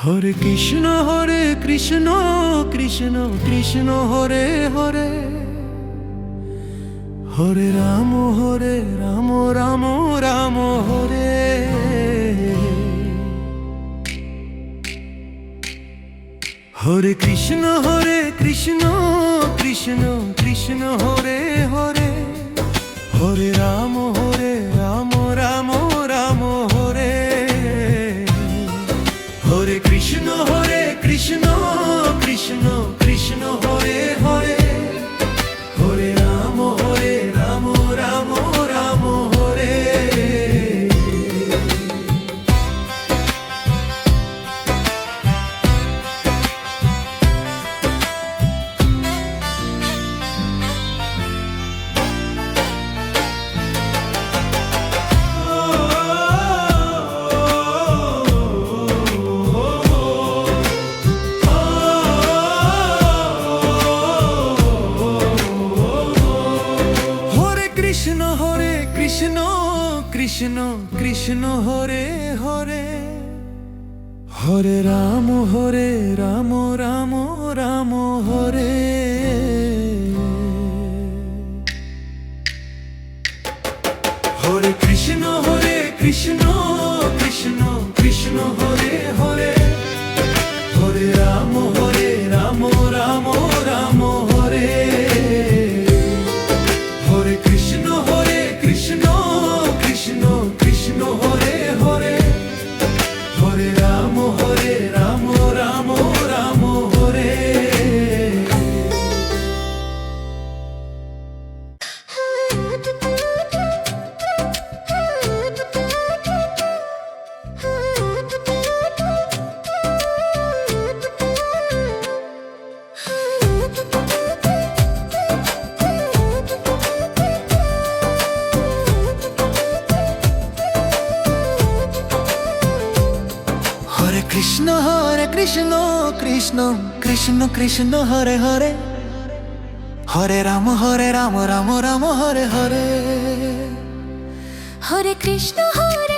হরে কৃষ্ণ কৃষ্ণ কৃষ্ণ হরে হরে, হরে রাম রাম রাম হরে। হরে কৃষ্ণ কৃষ্ণ কৃষ্ণ হরে হরে, হরে রাম রাম রাম হরে। হরে কৃষ্ণ কৃষ্ণ কৃষ্ণ হরে হরে, হরে রাম রাম রাম হরে। কৃষ্ণ কৃষ্ণ কৃষ্ণ হরে হরে, হরে রাম রাম রাম হরে। হরে কৃষ্ণ কৃষ্ণ কৃষ্ণ হরে হরে, হরে রাম রাম রাম হরে। হরে কৃষ্ণ কৃষ্ণ কৃষ্ণ হরে হরে, হরে রাম রাম রাম হরে। কৃষ্ণ কৃষ্ণ কৃষ্ণ হরে হরে, হরে রাম রাম রাম হরে হরে। হরে কৃষ্ণ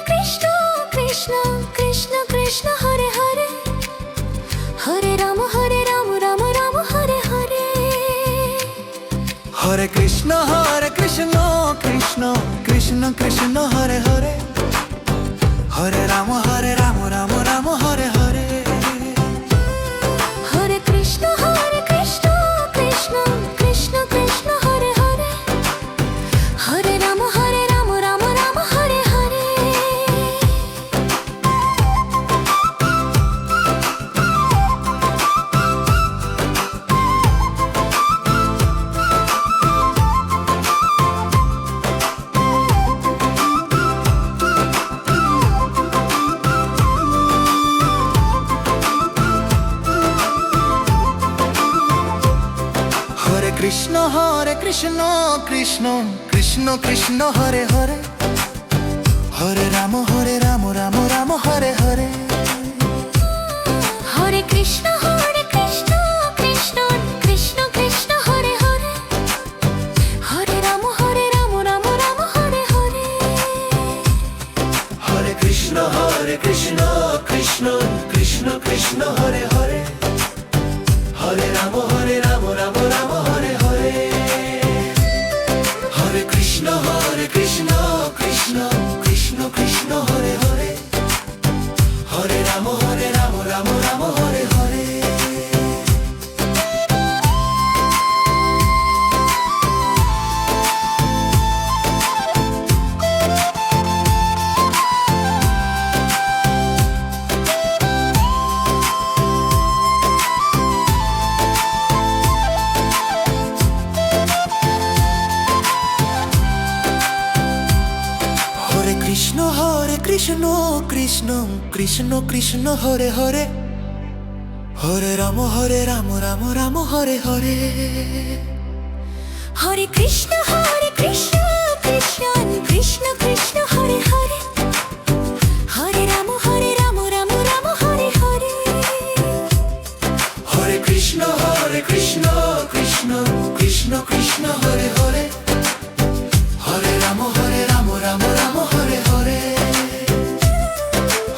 কৃষ্ণ কৃষ্ণ কৃষ্ণ হরে হরে, হরে রাম রাম রাম হরে হরে। হরে কৃষ্ণ কৃষ্ণ কৃষ্ণ কৃষ্ণ হরে হরে, হরে রাম রাম রাম হরে হরে। হরে কৃষ্ণ কৃষ্ণ কৃষ্ণ কৃষ্ণ হরে হরে, হরে রাম রাম রাম হরে হরে। কৃষ্ণ কৃষ্ণ কৃষ্ণ কৃষ্ণ হরে হরে, হরে রাম রাম রাম হরে হরে। হরে কৃষ্ণ কৃষ্ণ কৃষ্ণ কৃষ্ণ হরে হরে, হরে রাম রাম রাম হরে হরে। হরে কৃষ্ণ কৃষ্ণ কৃষ্ণ কৃষ্ণ হরে হরে, হরে রাম রাম রাম হরে হরে। হরে কৃষ্ণ কৃষ্ণ কৃষ্ণ কৃষ্ণ হরে হরে, হরে রাম রাম রাম হরে হরে। কৃষ্ণ কৃষ্ণ কৃষ্ণ হরে হরে, হরে রাম রাম রাম হরে হরে। হরে কৃষ্ণ কৃষ্ণ কৃষ্ণ কৃষ্ণ হরে হরে, হরে রাম রাম রাম হরে হরে। হরে কৃষ্ণ কৃষ্ণ কৃষ্ণ কৃষ্ণ হরে হরে, হরে রাম রাম রাম হরে হরে।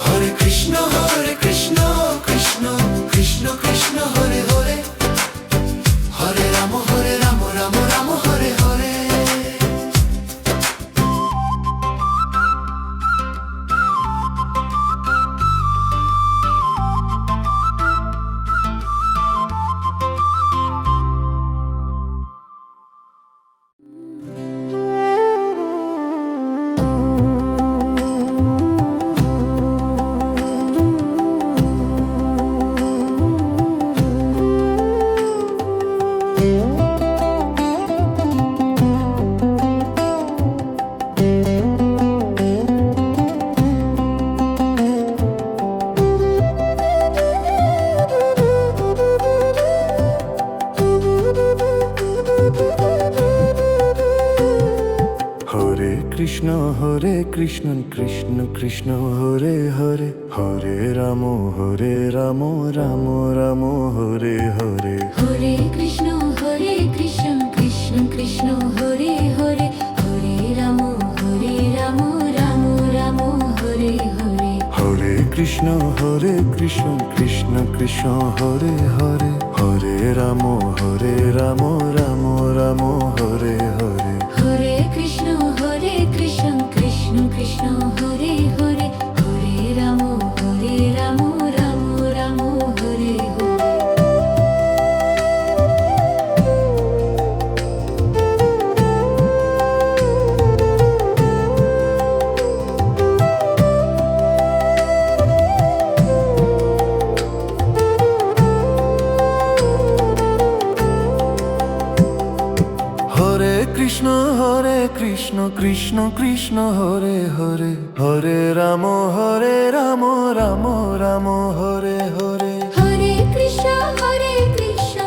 হরে কৃষ্ণ কৃষ্ণ কৃষ্ণ কৃষ্ণ কৃষ্ণ হরে হরে হরে রাম রাম রাম হরে হরে হরে কৃষ্ণ কৃষ্ণ কৃষ্ণ হরে হরে হরে রাম রাম রাম হরে হরে হরে কৃষ্ণ কৃষ্ণ কৃষ্ণ হরে হরে হরে রাম রাম রাম হরে হরে হরে কৃষ্ণ কৃষ্ণ কৃষ্ণ হরে হরে হরে রাম রাম রাম হরে হরে হরে কৃষ্ণ কৃষ্ণ কৃষ্ণ হরে হরে হরে রাম রাম রাম হরে হরে হরে কৃষ্ণ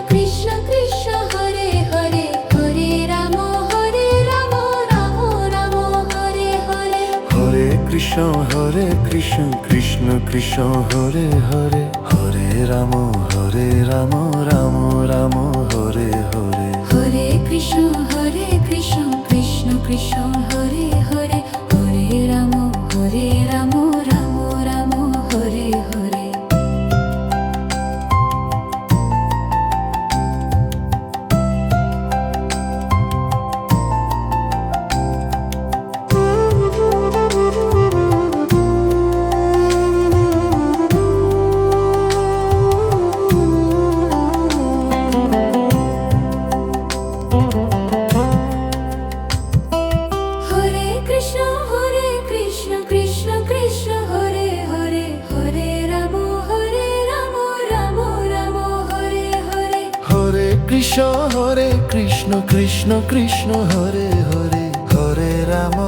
কৃষ্ণ কৃষ্ণ হরে হরে হরে রাম রাম রাম হরে হরে হরে কৃষ্ণ কৃষ্ণ কৃষ্ণ হরে হরে হরে রাম রাম রাম হরে হরে হরে কৃষ্ণ কৃষ্ণ কৃষ্ণ হরে হরে হরে রাম রাম রাম হরে হরে হরে কৃষ্ণ কৃষ্ণ কৃষ্ণ হরে হরে হরে রাম রাম রাম হরে হরে হরে কৃষ্ণ কৃষ্ণ কৃষ্ণ হরে হরে হরে রাম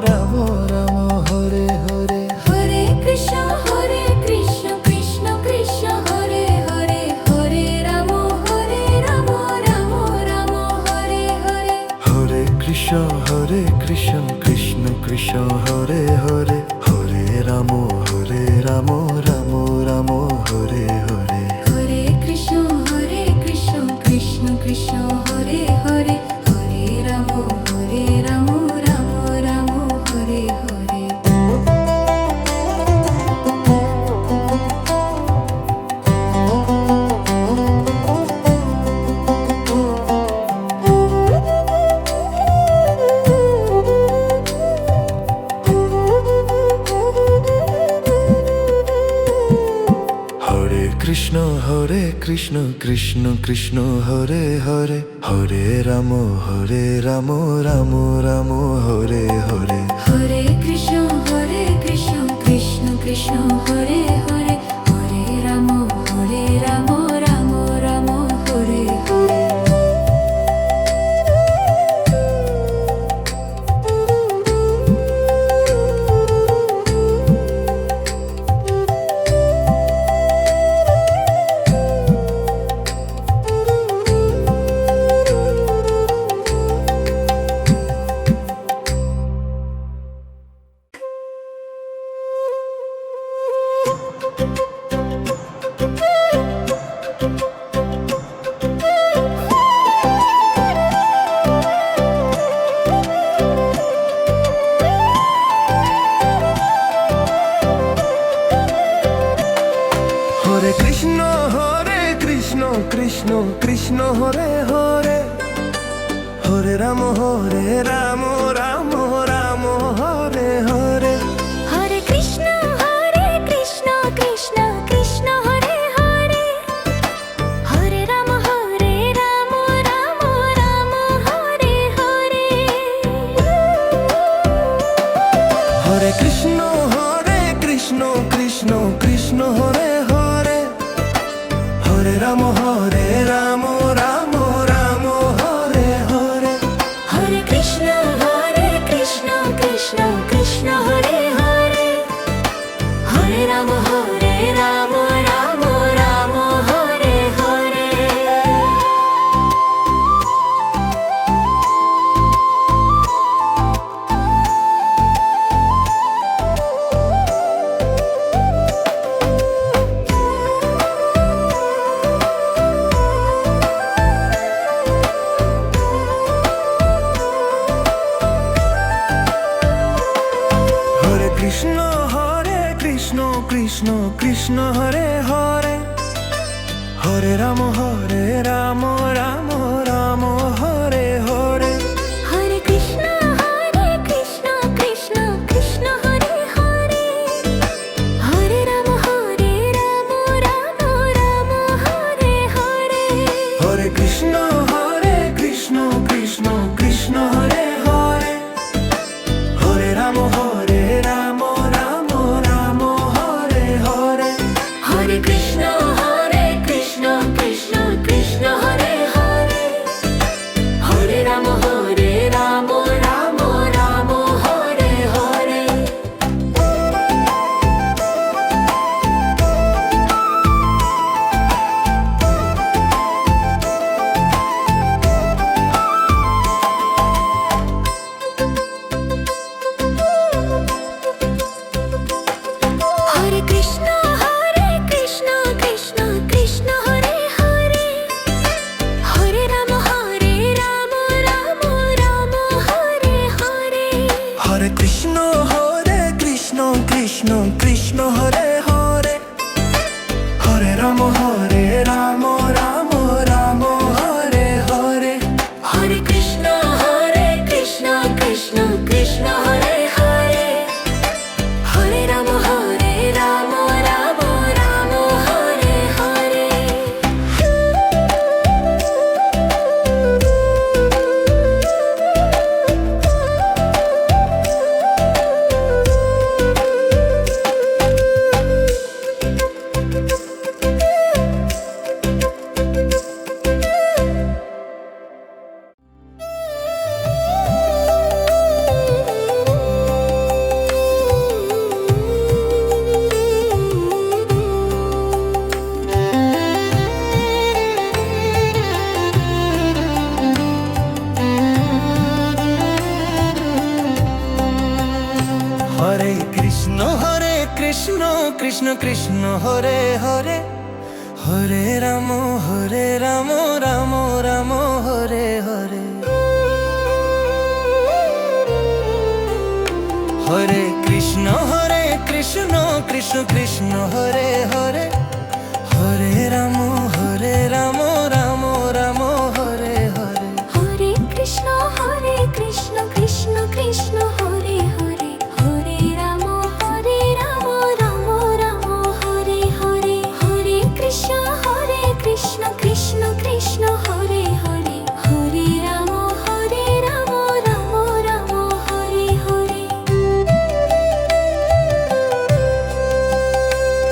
রাম রাম হরে হরে হরে কৃষ্ণ কৃষ্ণ কৃষ্ণ হরে হরে হরে রাম রাম রাম হরে হরে হরে কৃষ্ণ কৃষ্ণ কৃষ্ণ হরে হরে হরে রাম রাম রাম হরে হরে হরে কৃষ্ণ কৃষ্ণ কৃষ্ণ হরে হরে হরে রাম রাম রাম হরে হরে হরে কৃষ্ণ কৃষ্ণ কৃষ্ণ হরে হরে হরে রাম রাম রাম হরে হরে হরে কৃষ্ণ কৃষ্ণ কৃষ্ণ হরে হরে হরে রাম রাম রাম হরে হরে হরে কৃষ্ণ কৃষ্ণ কৃষ্ণ হরে হরে হরে রাম রাম রাম হরে হরে হরে কৃষ্ণ কৃষ্ণ কৃষ্ণ হরে হরে হরে রাম রাম রাম হরে হরে হরে কৃষ্ণ কৃষ্ণ কৃষ্ণ হরে হরে হরে রাম রাম রাম হরে হরে হরে কৃষ্ণ কৃষ্ণ কৃষ্ণ হরে হরে হরে রাম রাম কৃষ্ণ হরে হরে, হরে রাম রাম রাম হরে হরে। হরে কৃষ্ণ কৃষ্ণ কৃষ্ণ হরে হরে, হরে রাম রাম রাম হরে হরে। হরে কৃষ্ণ কৃষ্ণ কৃষ্ণ হরে হরে, হরে রাম রাম রাম হরে হরে। হরে কৃষ্ণ কৃষ্ণ কৃষ্ণ হরে হরে, হরে রাম রাম রাম হরে হরে। হরে কৃষ্ণ কৃষ্ণ কৃষ্ণ হরে হরে, হরে রাম রাম রাম হরে হরে। হরে কৃষ্ণ কৃষ্ণ কৃষ্ণ হরে হরে, হরে রাম রাম রাম হরে হরে। হরে কৃষ্ণ কৃষ্ণ কৃষ্ণ হরে হরে, হরে রাম রাম রাম হরে হরে। হরে কৃষ্ণ কৃষ্ণ কৃষ্ণ হরে হরে, হরে রাম রাম রাম হরে হরে। হরে কৃষ্ণ কৃষ্ণ কৃষ্ণ হরে হরে, হরে রাম রাম রাম হরে হরে। হরে কৃষ্ণ কৃষ্ণ কৃষ্ণ হরে হরে, হরে রাম রাম রাম হরে হরে। হরে কৃষ্ণ কৃষ্ণ কৃষ্ণ হরে হরে,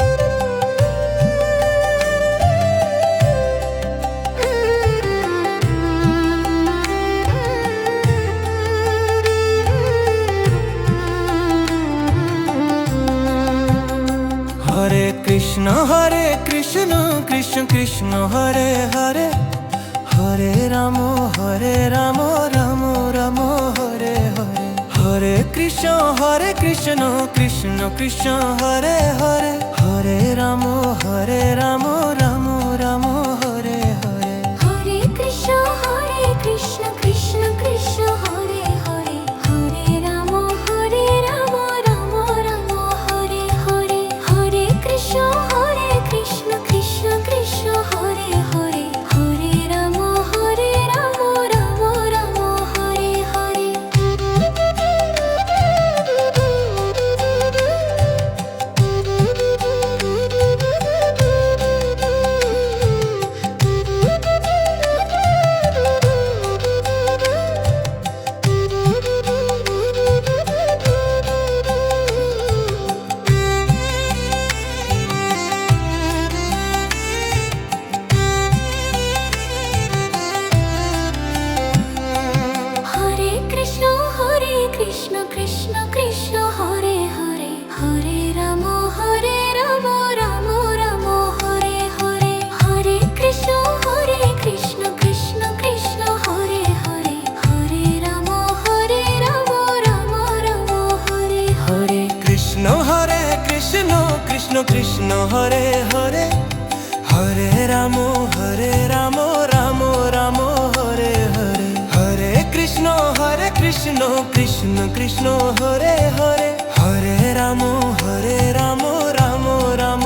হরে রাম রাম রাম হরে হরে। হরে কৃষ্ণ কৃষ্ণ কৃষ্ণ হরে হরে, হরে রাম রাম রাম হরে হরে। হরে কৃষ্ণ কৃষ্ণ কৃষ্ণ হরে হরে, হরে রাম রাম রাম হরে হরে। হরে কৃষ্ণ কৃষ্ণ কৃষ্ণ হরে হরে, হরে রাম রাম রাম হরে হরে। হরে কৃষ্ণ কৃষ্ণ কৃষ্ণ হরে হরে, হরে রাম রাম রাম হরে হরে। হরে কৃষ্ণ কৃষ্ণ কৃষ্ণ হরে হরে, হরে রাম রাম রাম হরে হরে। হরে কৃষ্ণ কৃষ্ণ কৃষ্ণ হরে হরে, হরে রাম রাম রাম হরে হরে। কৃষ্ণ কৃষ্ণ কৃষ্ণ হরে হরে, হরে রাম রাম রাম হরে হরে। হরে কৃষ্ণ কৃষ্ণ কৃষ্ণ হরে হরে, হরে রাম রাম রাম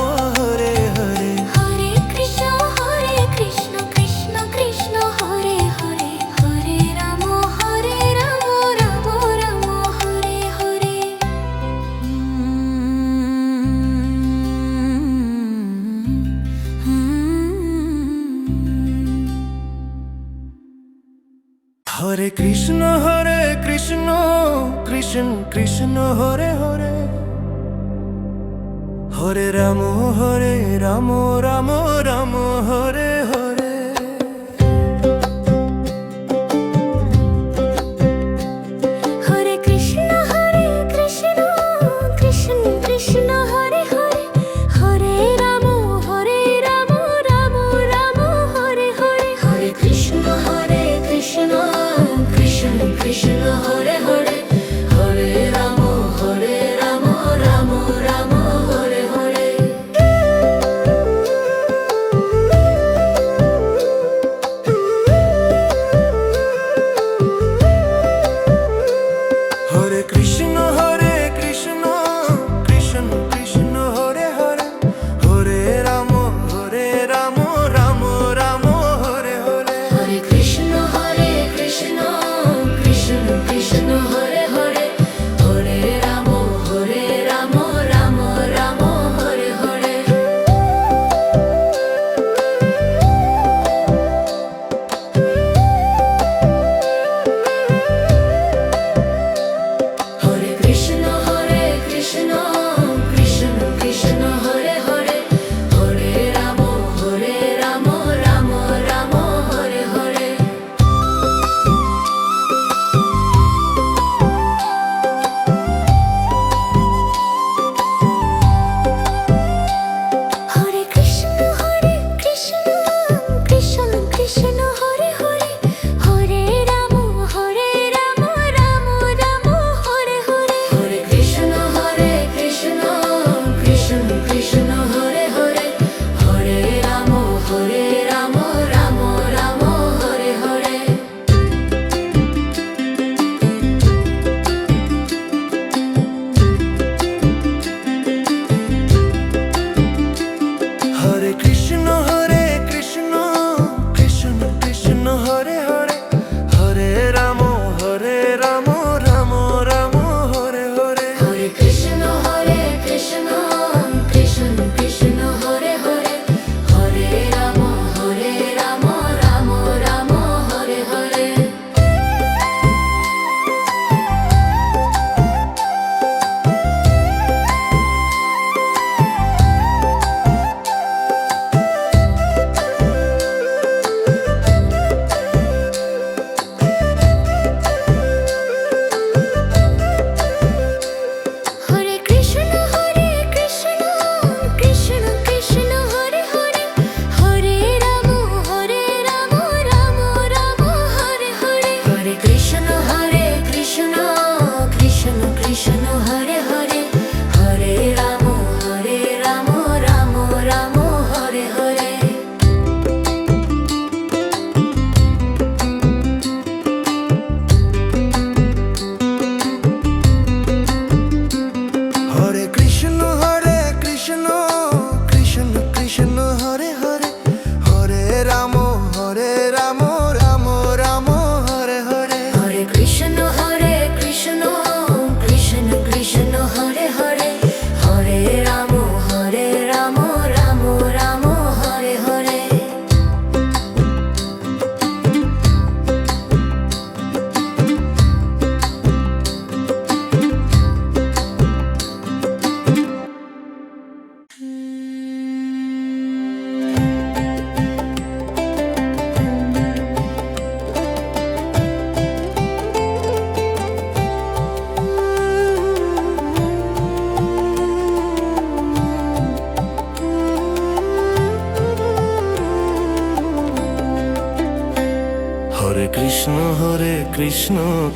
হরে কৃষ্ণ কৃষ্ণ কৃষ্ণ হরে হরে, হরে রাম রাম রাম হরে হরে। হরে কৃষ্ণ কৃষ্ণ কৃষ্ণ হরে হরে, হরে রাম রাম রাম হরে হরে। হরে কৃষ্ণ কৃষ্ণ কৃষ্ণ হরে হরে, হরে রাম রাম রাম হরে হরে। হরে কৃষ্ণ কৃষ্ণ কৃষ্ণ হরে হরে, হরে রাম রাম রাম হরে হরে। হরে কৃষ্ণ কৃষ্ণ কৃষ্ণ হরে হরে, হরে রাম রাম রাম হরে হরে। হরে কৃষ্ণ কৃষ্ণ কৃষ্ণ হরে হরে, হরে রাম রাম রাম হরে হরে। হরে কৃষ্ণ কৃষ্ণ কৃষ্ণ হরে হরে, হরে রাম রাম রাম হরে হরে। হরে কৃষ্ণ কৃষ্ণ কৃষ্ণ হরে হরে, হরে রাম রাম রাম হরে হরে। হরে কৃষ্ণ কৃষ্ণ কৃষ্ণ হরে হরে, হরে রাম রাম রাম হরে হরে। হরে কৃষ্ণ কৃষ্ণ কৃষ্ণ হরে হরে, হরে রাম রাম রাম হরে হরে। হরে কৃষ্ণ কৃষ্ণ কৃষ্ণ হরে হরে, হরে রাম রাম রাম হরে হরে। হরে কৃষ্ণ কৃষ্ণ কৃষ্ণ হরে হরে, হরে রাম রাম রাম হরে হরে। হরে কৃষ্ণ কৃষ্ণ কৃষ্ণ হরে হরে, হরে রাম রাম রাম হরে হরে। হরে কৃষ্ণ কৃষ্ণ কৃষ্ণ হরে হরে, হরে রাম রাম রাম হরে হরে। হরে কৃষ্ণ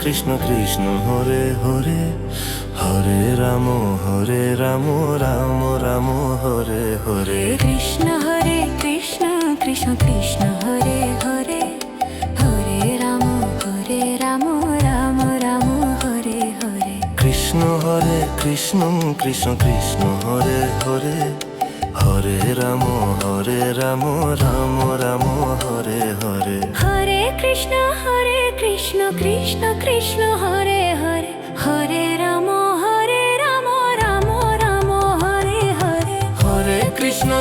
কৃষ্ণ কৃষ্ণ হরে হরে, হরে রাম রাম রাম হরে হরে। কৃষ্ণ কৃষ্ণ কৃষ্ণ হরে হরে, হরে রাম রাম রাম হরে হরে। কৃষ্ণ কৃষ্ণ কৃষ্ণ হরে হরে, হরে রাম রাম রাম হরে হরে। হরে কৃষ্ণ কৃষ্ণ কৃষ্ণ হরে হরে, হরে রাম রাম রাম হরে হরে। হরে কৃষ্ণ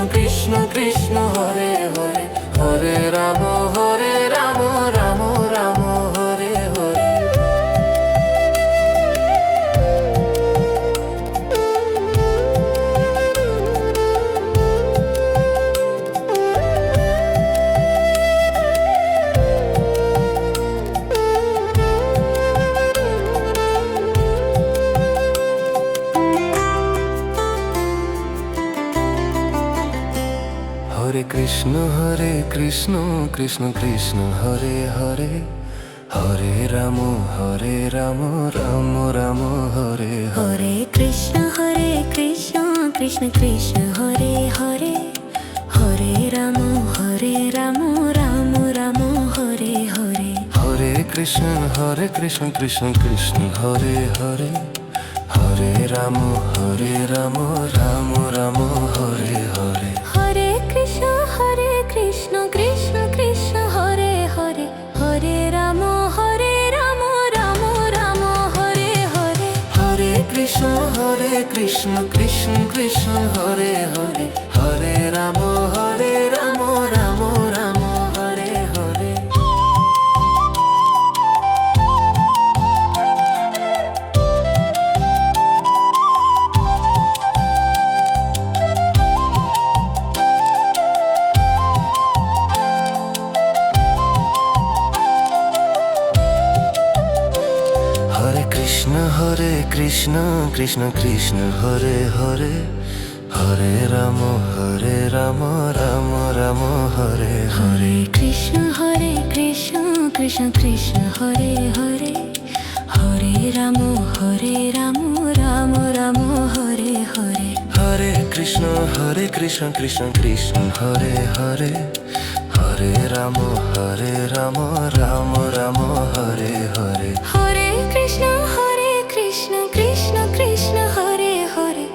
কৃষ্ণ কৃষ্ণ হরে হরে, হরে রাম রাম রাম হরে কৃষ্ণ কৃষ্ণ কৃষ্ণ হরে হরে, হরে রাম রাম রাম হরে হরে। হরে কৃষ্ণ কৃষ্ণ কৃষ্ণ হরে হরে, হরে রাম রাম রাম হরে হরে। হরে কৃষ্ণ কৃষ্ণ কৃষ্ণ হরে হরে, হরে রাম রাম রাম হরে হরে। হরে কৃষ্ণ কৃষ্ণ কৃষ্ণ হরে হরে, হরে রাম রাম রাম হরে হরে। হরে কৃষ্ণ কৃষ্ণ কৃষ্ণ হরে হরে, হরে রাম রাম রাম হরে হরে। হরে কৃষ্ণ কৃষ্ণ কৃষ্ণ হরে হরে, হরে রাম রাম রাম হরে হরে। হরে কৃষ্ণ কৃষ্ণ কৃষ্ণ হরে হরে, হরে রাম রাম রাম হরে হরে। হরে কৃষ্ণ কৃষ্ণ কৃষ্ণ হরে হরে, হরে রাম রাম রাম হরে হরে। হরে কৃষ্ণ কৃষ্ণ কৃষ্ণ হরে হরে,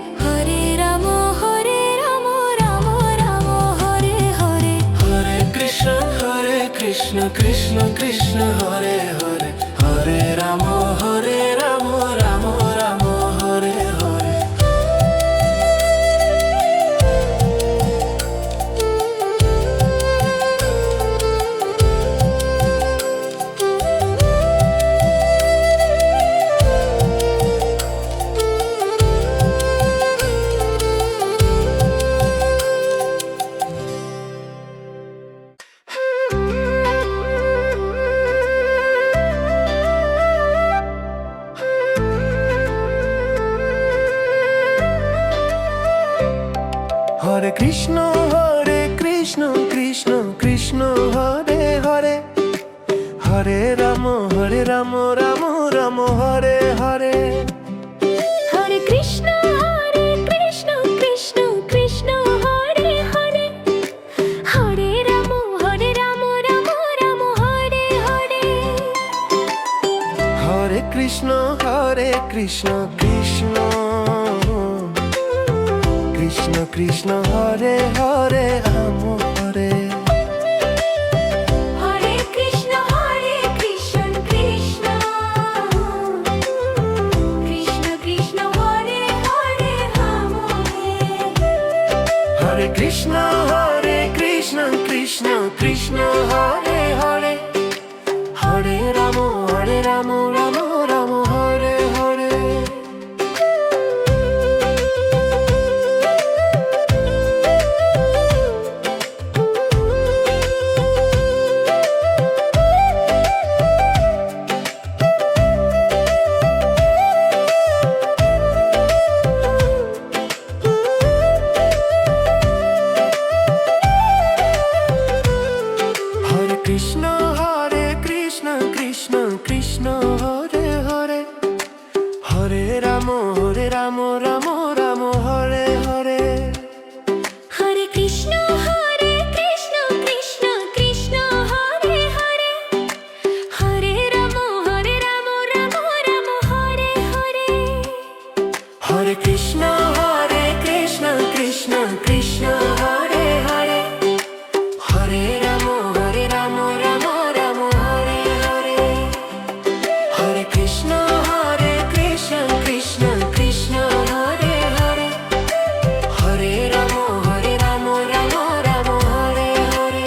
হরে রাম রাম রাম হরে হরে। হরে কৃষ্ণ কৃষ্ণ কৃষ্ণ হরে হরে, হরে রাম রাম রাম হরে হরে। হরে কৃষ্ণ কৃষ্ণ কৃষ্ণ হরে হরে, হরে রাম রাম রাম হরে হরে। হরে কৃষ্ণ কৃষ্ণ কৃষ্ণ হরে হরে, হরে রাম রাম রাম হরে হরে। হরে কৃষ্ণ কৃষ্ণ কৃষ্ণ হরে হরে রাম হরে। হরে কৃষ্ণ কৃষ্ণ কৃষ্ণ হরে হরে রাম হরে। হরে কৃষ্ণ কৃষ্ণ কৃষ্ণ হরে হরে, হরে রাম রাম রাম হরে হরে। হরে কৃষ্ণ কৃষ্ণ কৃষ্ণ হরে হরে, হরে রাম রাম রাম হরে হরে। হরে কৃষ্ণ কৃষ্ণ কৃষ্ণ হরে হরে, হরে রাম রাম রাম হরে হরে। হরে কৃষ্ণ কৃষ্ণ কৃষ্ণ হরে হরে, হরে রাম রাম রাম হরে হরে। হরে কৃষ্ণ কৃষ্ণ কৃষ্ণ হরে হরে, হরে রাম রাম রাম হরে হরে।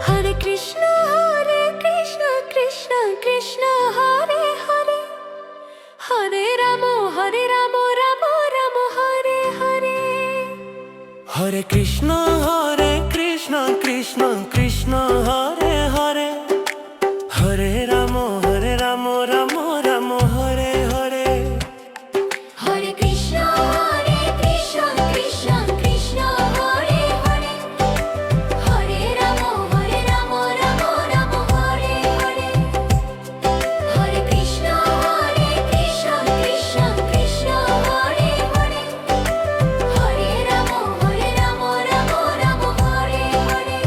হরে কৃষ্ণ কৃষ্ণ কৃষ্ণ হরে হরে, হরে কৃষ্ণ কৃষ্ণ কৃষ্ণ হরে হরে, হরে রাম রাম রাম হরে হরে। হরে কৃষ্ণ কৃষ্ণ কৃষ্ণ হরে হরে, হরে রাম রাম রাম হরে হরে। হরে কৃষ্ণ কৃষ্ণ কৃষ্ণ হরে হরে, হরে রাম রাম রাম হরে হরে।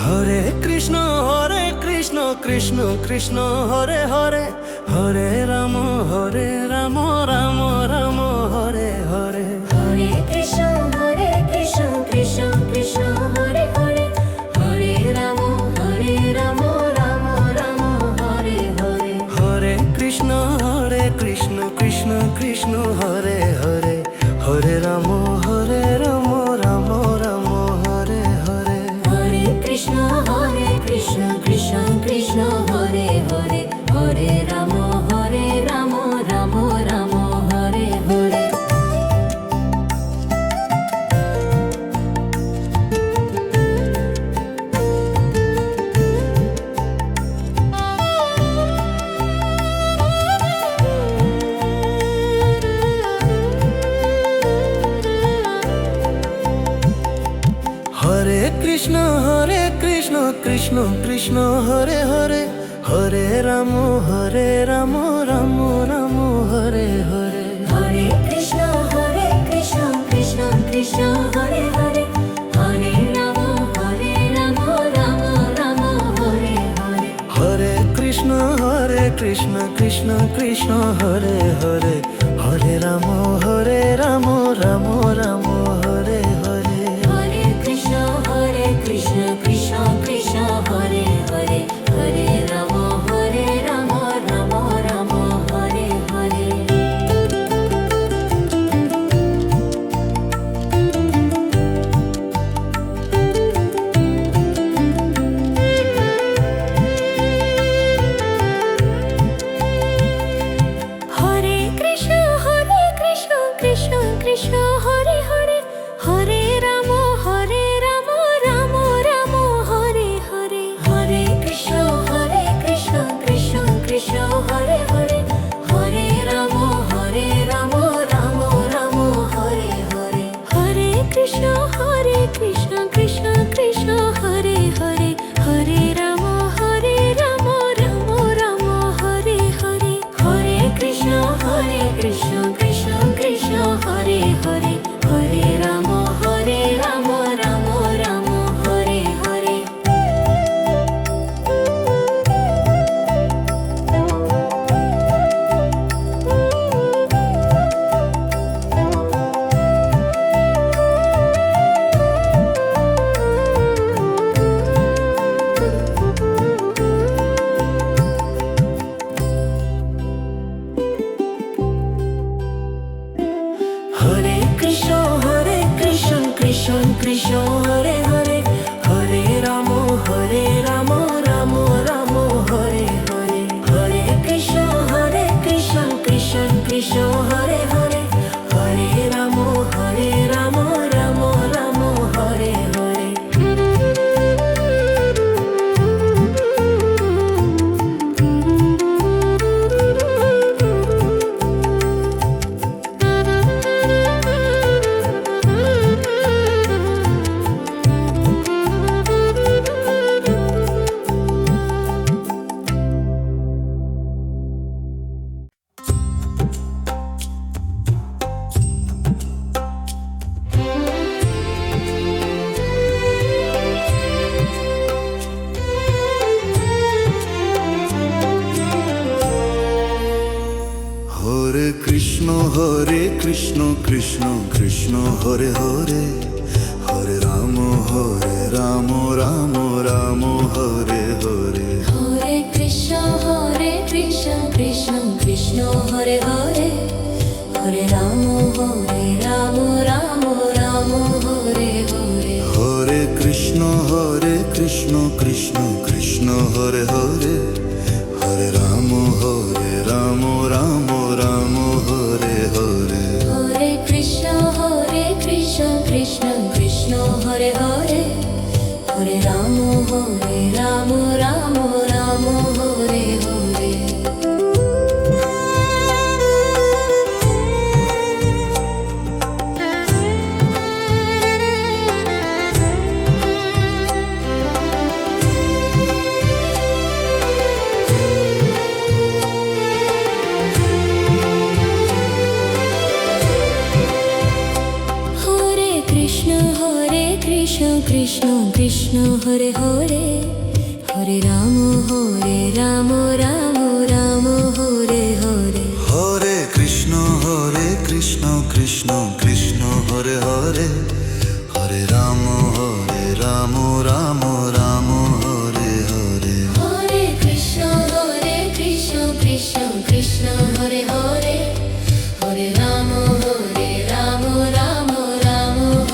হরে কৃষ্ণ কৃষ্ণ কৃষ্ণ হরে হরে, হরে রাম রাম রাম হরে হরে। হরে কৃষ্ণ কৃষ্ণ কৃষ্ণ হরে হরে, হরে রাম রাম রাম হরে হরে। হরে কৃষ্ণ কৃষ্ণ কৃষ্ণ হরে হরে, হরে রাম রাম রাম হরে হরে। হরে কৃষ্ণ কৃষ্ণ কৃষ্ণ হরে হরে, হরে রাম রাম রাম হরে হরে। হরে কৃষ্ণ কৃষ্ণ কৃষ্ণ হরে হরে, হরে রাম রাম রাম হরে হরে। হরে কৃষ্ণ কৃষ্ণ কৃষ্ণ হরে হরে, হরে রাম রাম রাম হরে হরে। হরে কৃষ্ণ কৃষ্ণ কৃষ্ণ হরে হরে, হরে রাম রাম রাম হরে হরে। হরে কৃষ্ণ কৃষ্ণ কৃষ্ণ হরে হরে, হরে রাম রাম রাম হরে হরে। হরে কৃষ্ণ কৃষ্ণ কৃষ্ণ হরে হরে, হরে রাম রাম রাম হরে হরে। হরে কৃষ্ণ কৃষ্ণ কৃষ্ণ হরে হরে, হরে রাম রাম রাম হরে হরে। হরে কৃষ্ণ কৃষ্ণ কৃষ্ণ হরে হরে, হরে রাম রাম রাম হরে হরে। হরে কৃষ্ণ কৃষ্ণ কৃষ্ণ হরে হরে, হরে রাম রাম রাম হরে হরে। হরে কৃষ্ণ কৃষ্ণ কৃষ্ণ হরে হরে, হরে রাম রাম রাম হরে হরে। হরে কৃষ্ণ কৃষ্ণ কৃষ্ণ হরে হরে, হরে রাম রাম রাম হরে হরে। হরে হরে কৃষ্ণ কৃষ্ণ কৃষ্ণ হরে হরে হরে রাম রাম রাম হরে হরে হরে কৃষ্ণ কৃষ্ণ কৃষ্ণ হরে হরে হরে রাম রাম রাম হরে হরে হরে কৃষ্ণ কৃষ্ণ কৃষ্ণ হরে হরে হরে রাম রাম রাম হরে হরে হরে কৃষ্ণ কৃষ্ণ কৃষ্ণ হরে হরে হরে রাম রাম রাম হরে হরে কৃষ্ণ কৃষ্ণ হরে হরে হরে রাম রাম রাম হরে হরে হরে কৃষ্ণ কৃষ্ণ কৃষ্ণ হরে হরে হরে রাম রাম রাম হরে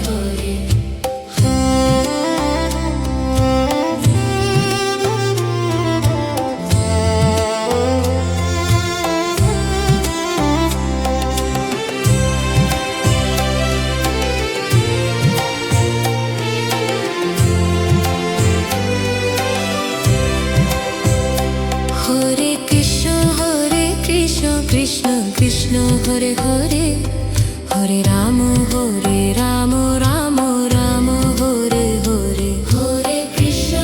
হরে হরে কৃষ্ণ কৃষ্ণ কৃষ্ণ হরে হরে হরে রাম রাম রাম হরে হরে হরে কৃষ্ণ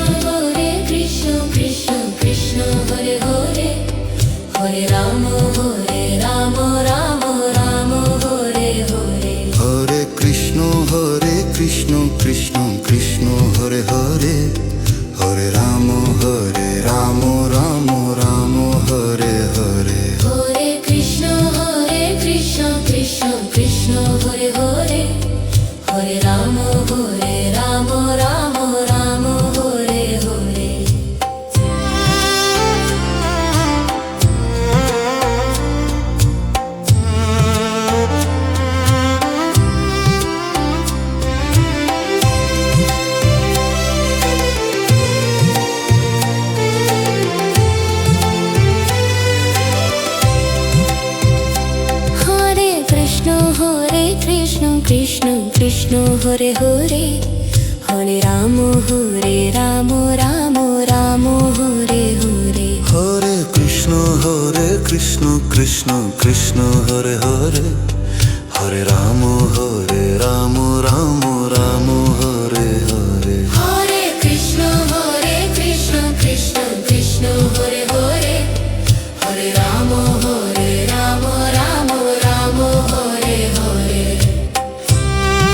কৃষ্ণ কৃষ্ণ হরে হরে হরে রাম রাম রাম হরে হরে হরে কৃষ্ণ কৃষ্ণ কৃষ্ণ হরে হরে হরে রাম রাম রাম হরে হরে হরে কৃষ্ণ কৃষ্ণ কৃষ্ণ হরে হরে হরে রাম রাম হরে হরে হরে কৃষ্ণ কৃষ্ণ কৃষ্ণ হরে হরে হরে রাম রাম রাম হরে হরে কৃষ্ণ কৃষ্ণ হরে হরে হরে রাম রাম রাম হরে হরে হরে কৃষ্ণ কৃষ্ণ কৃষ্ণ হরে হরে হরে রাম রাম হরে হরে হরে কৃষ্ণ কৃষ্ণ কৃষ্ণ হরে হরে হরে রাম রাম রাম হরে হরে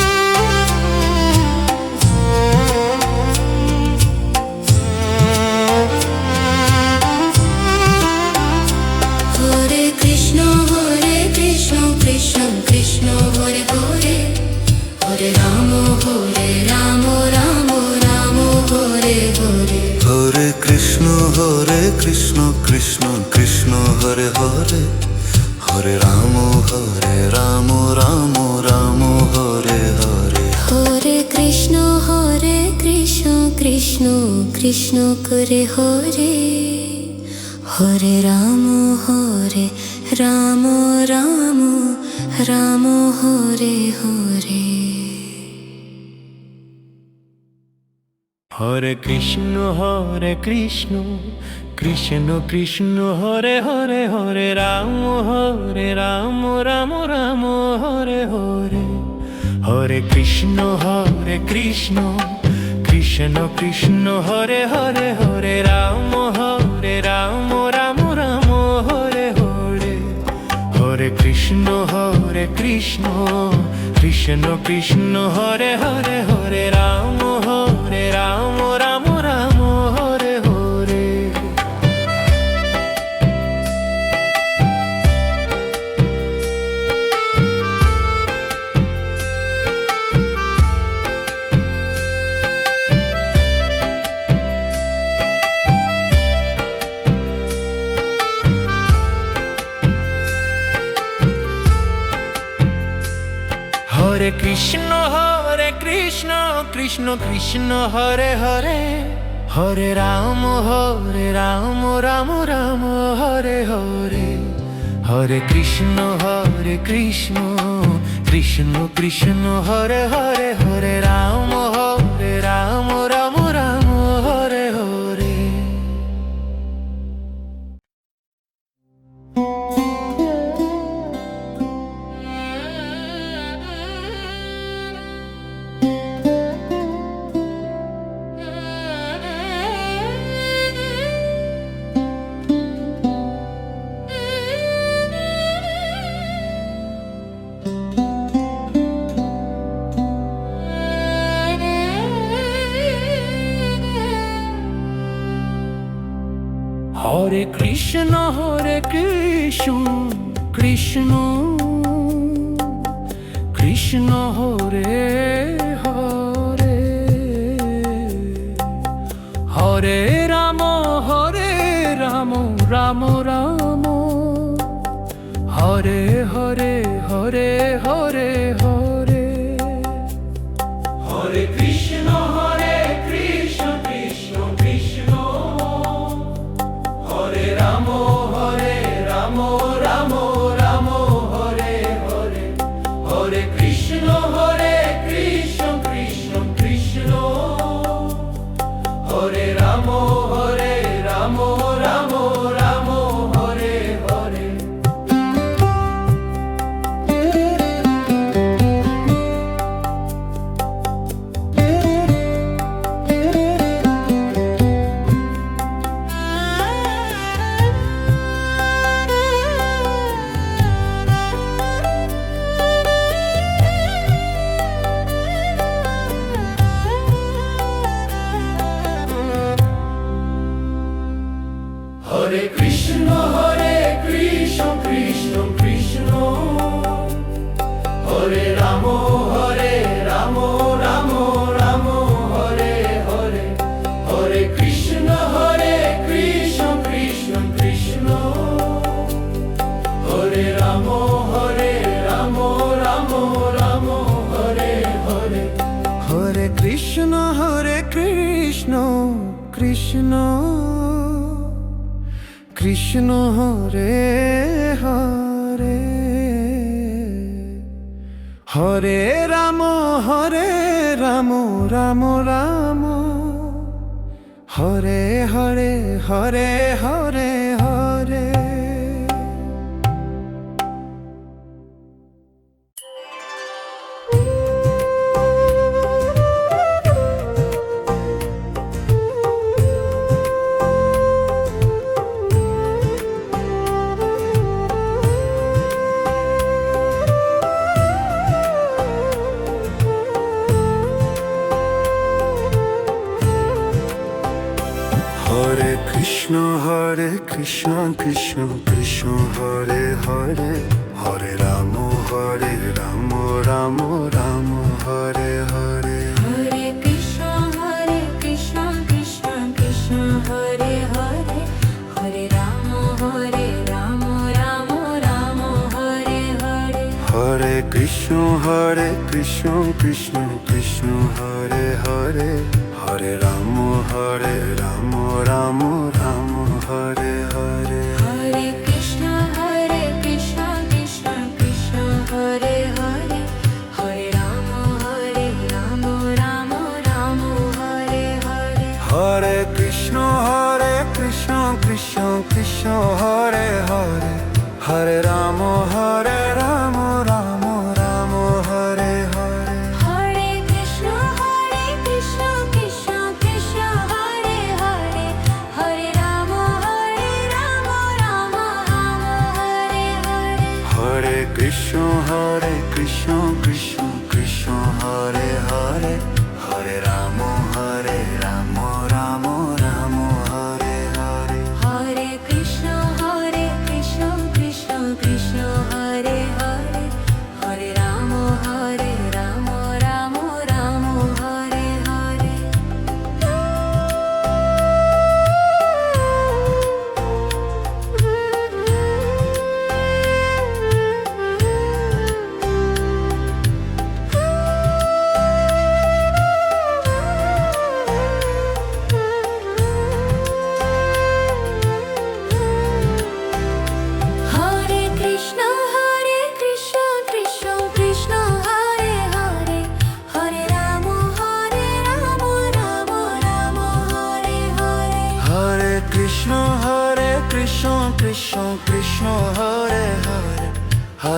হরে কৃষ্ণ কৃষ্ণ কৃষ্ণ হরে হরে হরে রাম রাম রাম হরে হরে হরে কৃষ্ণ কৃষ্ণ কৃষ্ণ হরে হরে হরে রাম রাম হরে হরে হরে কৃষ্ণ কৃষ্ণ কৃষ্ণ করে হরে হরে রাম রাম রাম হরে হরে হরে কৃষ্ণ কৃষ্ণ কৃষ্ণ হরে হরে হরে রাম রাম হরে হরে হরে কৃষ্ণ কৃষ্ণ কৃষ্ণ হরে হরে হরে রাম রাম হরে হরে হরে কৃষ্ণ কৃষ্ণ কৃষ্ণ হরে হরে হরে রাম রাম হরে হরে হরে কৃষ্ণ কৃষ্ণ কৃষ্ণ হরে হরে, হরে রাম রাম রাম হরে হরে, হরে কৃষ্ণ কৃষ্ণ কৃষ্ণ হরে হরে, হরে রাম রাম রাম হরে হরে। হরে কৃষ্ণ কৃষ্ণ কৃষ্ণ হরে হরে, হরে রাম রাম রাম, হরে হরে হরে হরে হরে, হরে কৃষ্ণ কৃষ্ণ কৃষ্ণ হরে রাম রাম রাম হরে হরে, হরে কৃষ্ণ কৃষ্ণ কৃষ্ণ হরে রাম রাম রাম হরে হরে। হরে কৃষ্ণ কৃষ্ণ কৃষ্ণ হরে রাম রাম রাম হরে হরে, হরে কৃষ্ণ কৃষ্ণ কৃষ্ণ হরে রাম রাম রাম হরে হরে, হরে কৃষ্ণ কৃষ্ণ কৃষ্ণ কৃষ্ণ হরে হরে, হরে রাম রাম রাম, হরে হরে হরে হরে হরে। হরে কৃষ্ণ কৃষ্ণ কৃষ্ণ হরে হরে, হরে রাম রাম রাম হরে হরে, হরে কৃষ্ণ কৃষ্ণ কৃষ্ণ হরে হরে, হরে রাম রাম রাম হরে হরে, হরে কৃষ্ণ কৃষ্ণ কৃষ্ণ হরে হরে, হরে রাম রাম রাম হরে হরে, হরে কৃষ্ণ কৃষ্ণ কৃষ্ণ হরে হরে, হরে রাম রাম রাম হরে হরে, হরে কৃষ্ণ কৃষ্ণ কৃষ্ণ হরে হরে, হরে রাম রাম রাম হরে হরে, হরে কৃষ্ণ কৃষ্ণ কৃষ্ণ হরে হরে, হরে রাম রাম হরে হরে, হরে কৃষ্ণ কৃষ্ণ কৃষ্ণ হরে হরে, হরে রাম রাম রাম হরে হরে, হরে কৃষ্ণ কৃষ্ণ কৃষ্ণ হরে হরে, হরে রাম রাম রাম হরে হরে।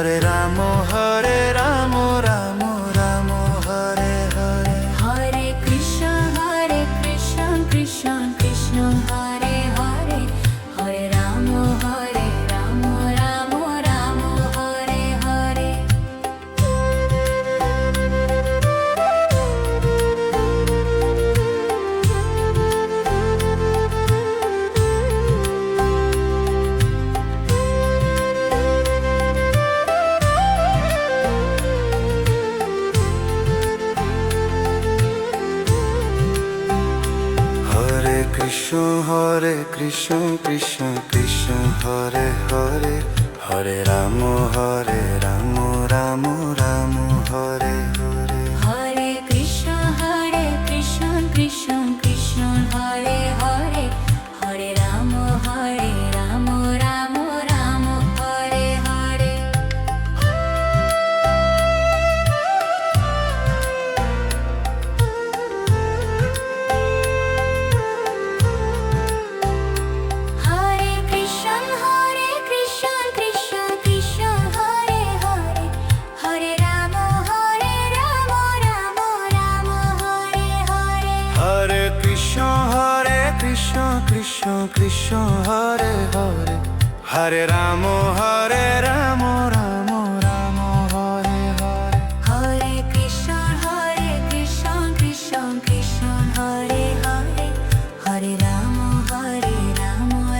হরে রাম রাম রাম হরে হরে। হরে কৃষ্ণ কৃষ্ণ কৃষ্ণ হরে হরে, হরে রাম রাম রাম হরে হরে। হরে কৃষ্ণ কৃষ্ণ কৃষ্ণ হরে হরে, হরে রাম রাম রাম হরে হরে। হরে কৃষ্ণ কৃষ্ণ কৃষ্ণ হরে হরে, হরে রাম রাম রাম হরে হরে। হরে কৃষ্ণ কৃষ্ণ কৃষ্ণ হরে হরে, হরে রাম রাম রাম হরে হরে। হরে কৃষ্ণ কৃষ্ণ কৃষ্ণ হরে হরে, হরে রাম রাম রাম হরে হরে। হরে কৃষ্ণ কৃষ্ণ কৃষ্ণ হরে হরে, হরে রাম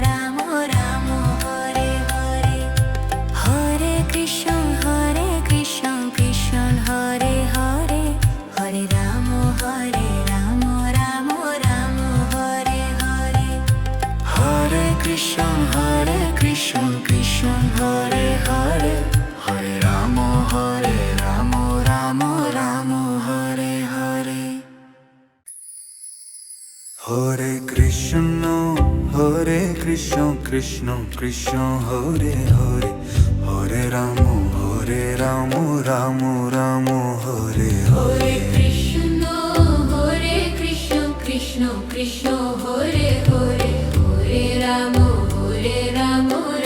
রাম রাম হরে হরে। হরে কৃষ্ণ কৃষ্ণ হরে হরে, হরে রাম রাম রাম হরে হরে। হরে কৃষ্ণ কৃষ্ণ হরে হরে, হরে রাম রাম রাম হরে হরে। হরে কৃষ্ণ কৃষ্ণ কৃষ্ণ হরে হরে, হরে রাম রাম রাম হরে হরে। হরে কৃষ্ণ কৃষ্ণ কৃষ্ণ হরে হরে, হরে রাম রাম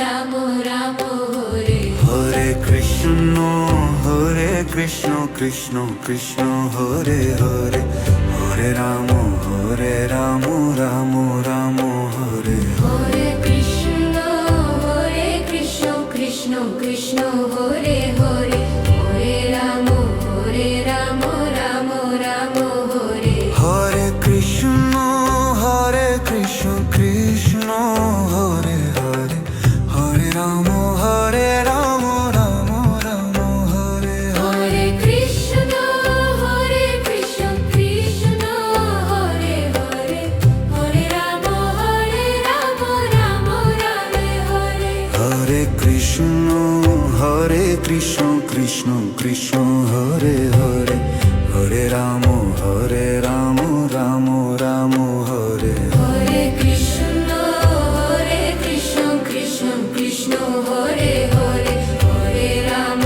রাম হরে। হরে কৃষ্ণ কৃষ্ণ কৃষ্ণ হরে হরে, হরে রাম রাম রাম হরে। হরে কৃষ্ণ কৃষ্ণ কৃষ্ণ হরে হরে, হরে রাম রাম রাম হরে। হরে কৃষ্ণ কৃষ্ণ হরে হরে, হরে রাম রাম রাম হরে হরে। হরে কৃষ্ণ কৃষ্ণ হরে হরে, হরে রাম রাম হরে হরে। হরে কৃষ্ণ কৃষ্ণ কৃষ্ণ হরে হরে, হরে রাম রাম রাম হরে। হরে কৃষ্ণ কৃষ্ণ কৃষ্ণ হরে হরে, হরে রাম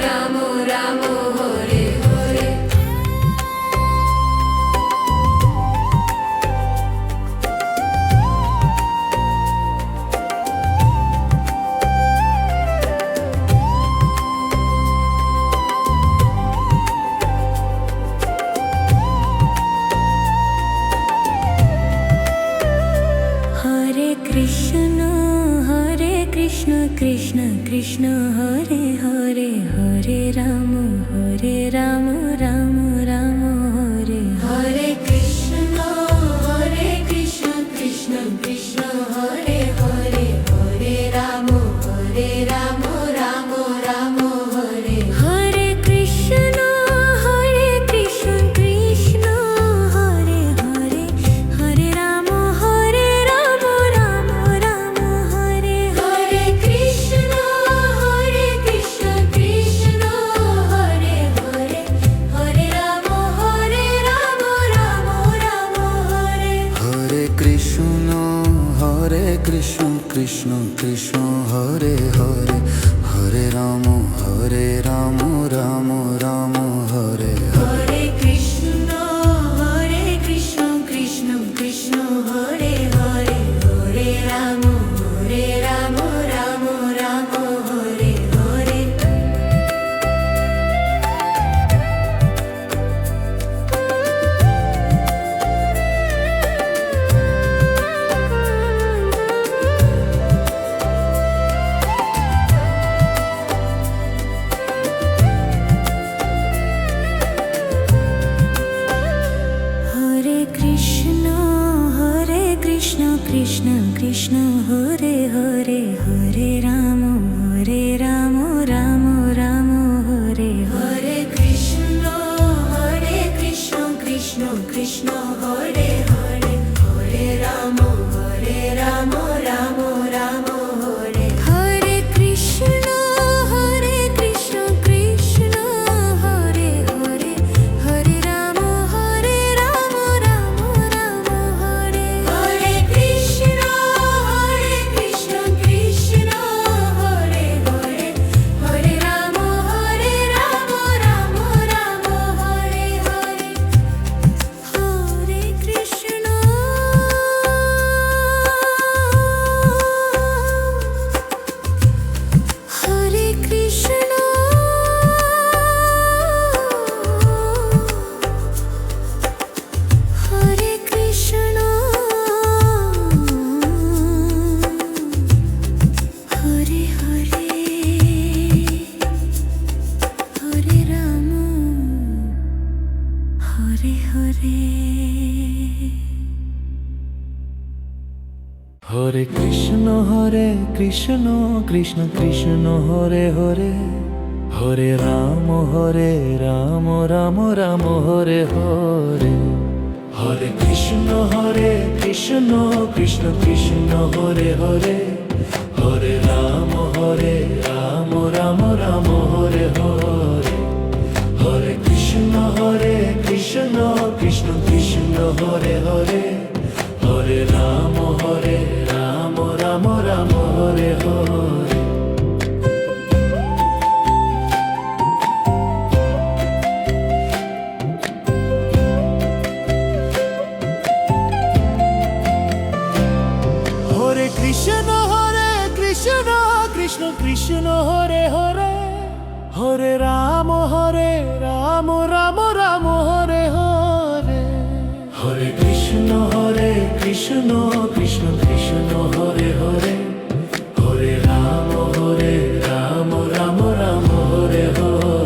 রাম রাম হরে হরে। হরে কৃষ্ণ কৃষ্ণ কৃষ্ণ হরে হরে, হরে রাম রাম রাম হরে। হরে কৃষ্ণ কৃষ্ণ কৃষ্ণ হরে হরে, হরে রাম রাম রাম হরে। হরে কৃষ্ণ কৃষ্ণ হরে হরে, হরে রাম রাম রাম হরে। হরে কৃষ্ণ কৃষ্ণ হরে হরে, হরে রাম রাম রাম হরে। হরে কৃষ্ণ কৃষ্ণ কৃষ্ণ হরে হরে, হরে রাম রাম রাম হরে হরে। হরে কৃষ্ণ কৃষ্ণ কৃষ্ণ হরে হরে, হরে রাম রাম রাম হরে হরে কৃষ্ণ কৃষ্ণ কৃষ্ণ হরে হরে হরে রাম রাম রাম হরে হরে হরে কৃষ্ণ কৃষ্ণ কৃষ্ণ হরে হরে হরে রাম রাম রাম হরে হরে হরে কৃষ্ণ কৃষ্ণ কৃষ্ণ হরে হরে হরে রাম রাম রাম হরে হরে হরে কৃষ্ণ কৃষ্ণ কৃষ্ণ হরে হরে হরে রাম রাম রাম হরে হরে হরে কৃষ্ণ কৃষ্ণ কৃষ্ণ হরে হরে হরে রাম রাম রাম হরে হরে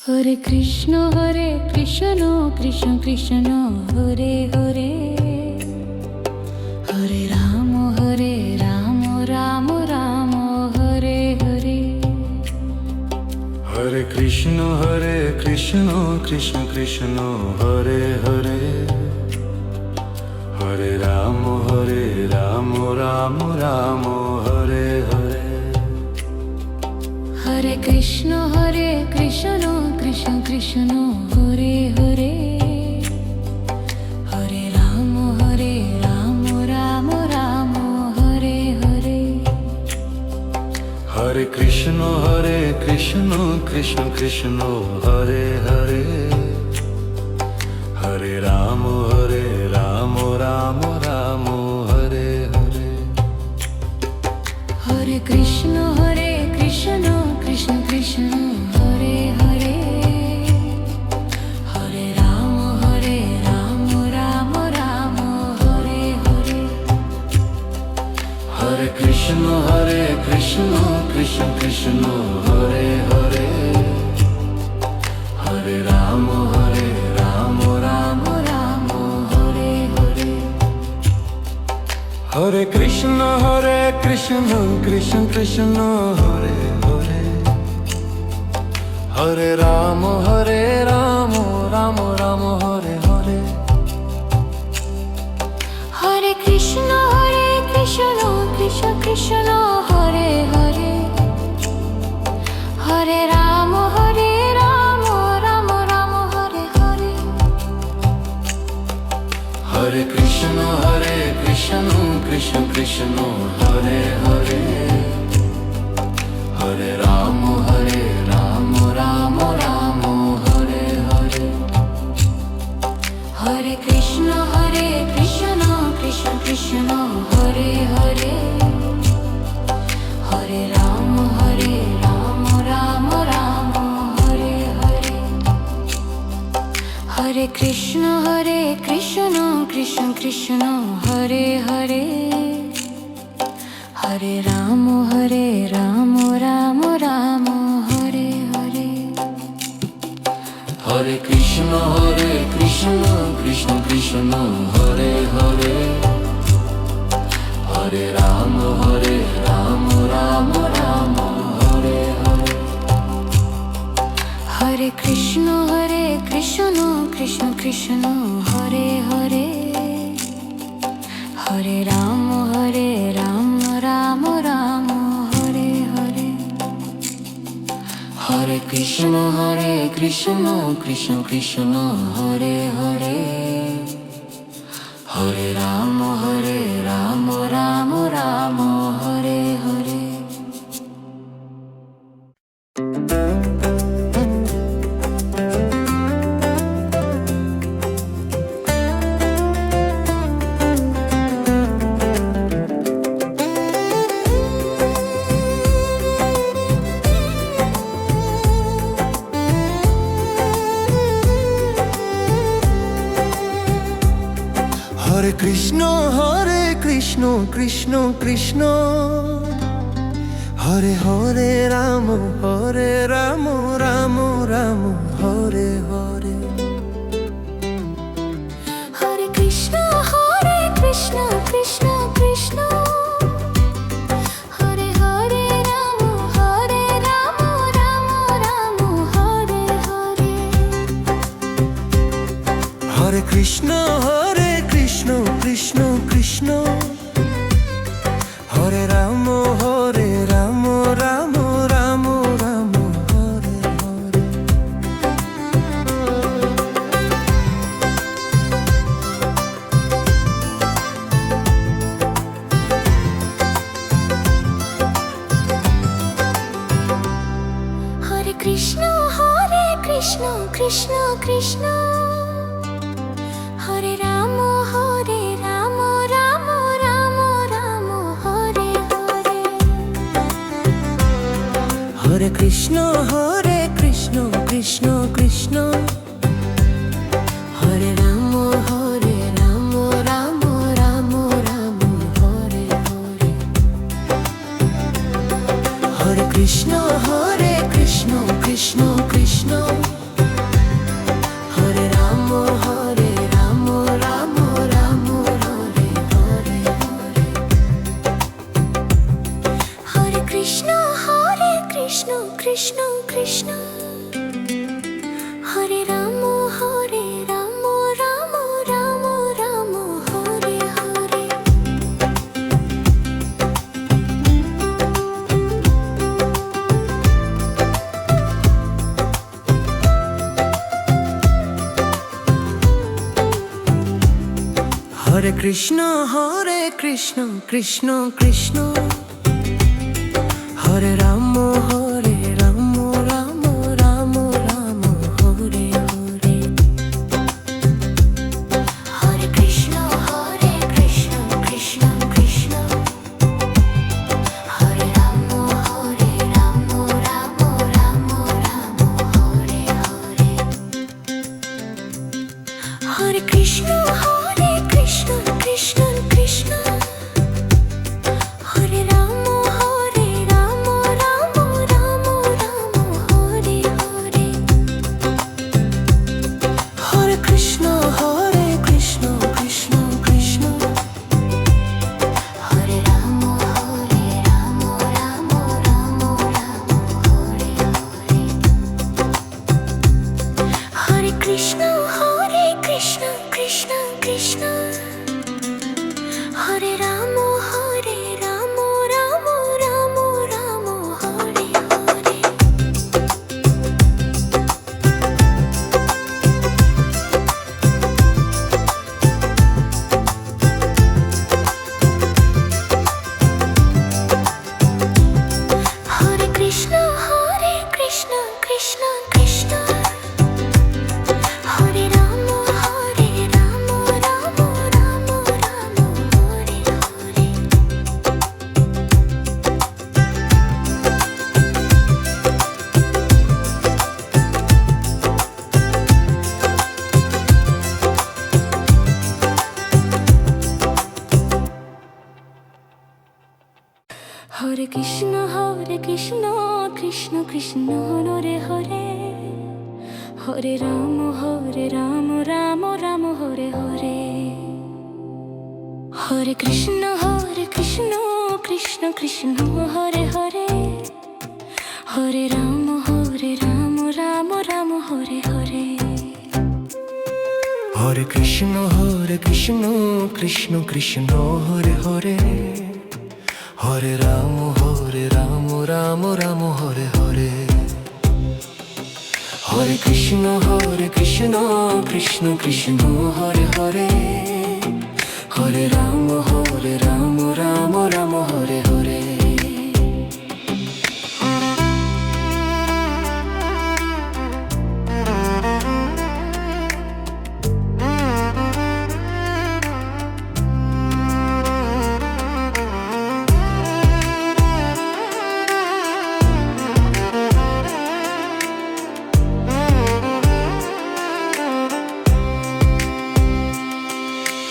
হরে কৃষ্ণ কৃষ্ণ কৃষ্ণ হরে হরে হরে রাম রাম রাম হরে হরে হরে কৃষ্ণ কৃষ্ণ কৃষ্ণ হরে হরে হরে রাম রাম রাম হরে হরে হরে কৃষ্ণ কৃষ্ণ কৃষ্ণ হরে হরে হরে রাম রাম রাম হরে হরে হরে কৃষ্ণ কৃষ্ণ কৃষ্ণ হরে হরে হরে রাম রাম রাম হরে হরে হরে কৃষ্ণ কৃষ্ণ কৃষ্ণ হরে হরে হরে রাম রাম রাম হরে হরে হরে কৃষ্ণ কৃষ্ণ কৃষ্ণ হরে হরে হরে রাম রাম রাম হরে হরে হরে কৃষ্ণ কৃষ্ণ কৃষ্ণ হরে হরে হরে রাম রাম রাম হরে হরে হরে কৃষ্ণ কৃষ্ণ কৃষ্ণ হরে হরে হরে রাম রাম রাম হরে হরে হরে কৃষ্ণ কৃষ্ণ কৃষ্ণ হরে হরে হরে রাম রাম রাম হরে হরে হরে কৃষ্ণ কৃষ্ণ কৃষ্ণ হরে হরে হরে রাম রাম রাম হরে হরে হরে কৃষ্ণ কৃষ্ণ কৃষ্ণ হরে হরে হরে রাম রাম রাম হরে হরে হরে কৃষ্ণ কৃষ্ণ কৃষ্ণ হরে হরে হরে রাম রাম রাম হরে হরে হরে কৃষ্ণ কৃষ্ণ কৃষ্ণ হরে হরে হরে রাম রাম রাম হরে হরে হরে কৃষ্ণ কৃষ্ণ কৃষ্ণ হরে হরে হরে রাম রাম রাম হরে হরে হরে কৃষ্ণ কৃষ্ণ কৃষ্ণ হরে হরে রাম রাম রাম হরে হরে হরে কৃষ্ণ কৃষ্ণ কৃষ্ণ হরে হরে রাম রাম রাম হরে হরে হরে কৃষ্ণ কৃষ্ণ কৃষ্ণ হরে রাম রাম রাম রাম হরে হরে হরে কৃষ্ণ কৃষ্ণ কৃষ্ণ হরে রাম রাম রাম রাম হরে হরে হরে কৃষ্ণ কৃষ্ণ কৃষ্ণ হরে রাম রাম রাম হরে হরে হরে কৃষ্ণ কৃষ্ণ কৃষ্ণ হরে রাম রাম রাম হরে হরে হরে কৃষ্ণ কৃষ্ণ কৃষ্ণ হরে রাম রাম রাম রাম হরে হরে হরে কৃষ্ণ কৃষ্ণ কৃষ্ণ হরে রাম রাম রাম হরে হরে হরে কৃষ্ণ কৃষ্ণ কৃষ্ণ হরে রাম রাম রাম হরে হরে হরে কৃষ্ণ কৃষ্ণ কৃষ্ণ হরে রাম রাম রাম হরে হরে হরে কৃষ্ণ কৃষ্ণ কৃষ্ণ হরে রাম রাম রাম হরে হরে হরে কৃষ্ণ কৃষ্ণ কৃষ্ণ হরে রাম রাম রাম হরে হরে হরে কৃষ্ণ কৃষ্ণ কৃষ্ণ হরে রাম রাম রাম হরে হরে হরে কৃষ্ণ কৃষ্ণ কৃষ্ণ হরে হরে হরে রাম রাম রাম হরে হরে হরে কৃষ্ণ কৃষ্ণ কৃষ্ণ হরে হরে হরে রাম রাম রাম হরে হরে হরে কৃষ্ণ কৃষ্ণ কৃষ্ণ হরে হরে হরে রাম রাম রাম হরে হরে হরে কৃষ্ণ কৃষ্ণ কৃষ্ণ হরে হরে হরে রাম রাম রাম হরে হরে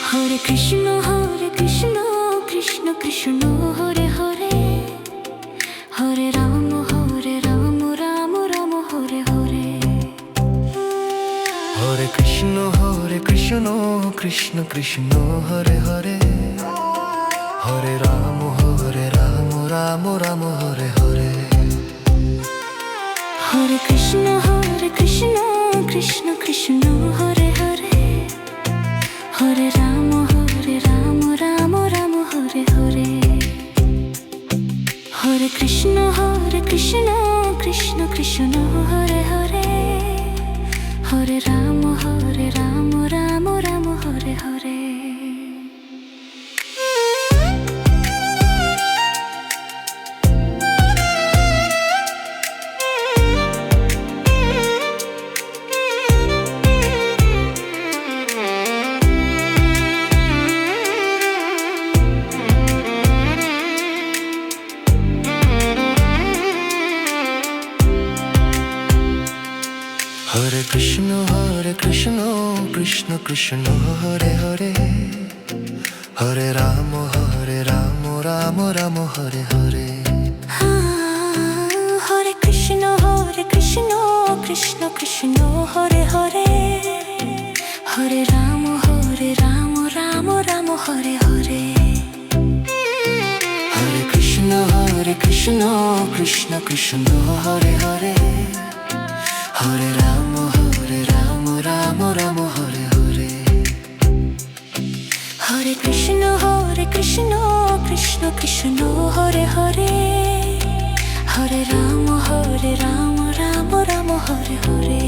হরে কৃষ্ণ কৃষ্ণ কৃষ্ণ হরে হরে হরে রাম রাম রাম হরে হরে হরে কৃষ্ণ কৃষ্ণ কৃষ্ণ হরে হরে হরে রাম রাম রাম হরে হরে হরে কৃষ্ণ কৃষ্ণ কৃষ্ণ হরে হরে হরে রাম রাম রাম হরে হরে হরে কৃষ্ণ কৃষ্ণ কৃষ্ণ হরে হরে হরে রাম রাম রাম হরে হরে হরে কৃষ্ণ কৃষ্ণ কৃষ্ণ হরে হরে হরে রাম রাম রাম হরে হরে হরে কৃষ্ণ কৃষ্ণ কৃষ্ণ হরে হরে হরে রাম রাম রাম হরে হরে হরে কৃষ্ণ কৃষ্ণ কৃষ্ণ হরে হরে হরে রাম রাম রাম হরে হরে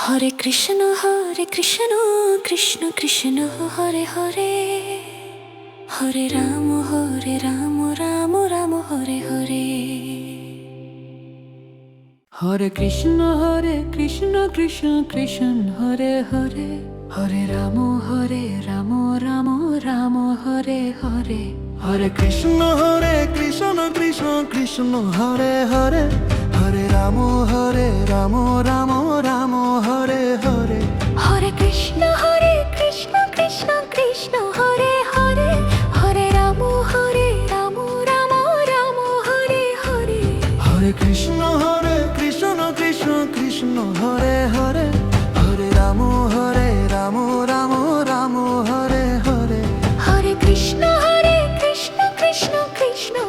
হরে কৃষ্ণ কৃষ্ণ কৃষ্ণ হরে হরে হরে রাম রাম রাম হরে হরে হরে কৃষ্ণ কৃষ্ণ কৃষ্ণ হরে হরে হরে রাম রাম রাম হরে হরে হরে কৃষ্ণ কৃষ্ণ কৃষ্ণ হরে হরে হরে রাম রাম রাম হরে হরে হরে কৃষ্ণ কৃষ্ণ কৃষ্ণ হরে হরে হরে রাম রাম রাম হরে হরে হরে কৃষ্ণ কৃষ্ণ কৃষ্ণ হরে হরে হরে রাম রাম রাম হরে হরে হরে কৃষ্ণ কৃষ্ণ কৃষ্ণ হরে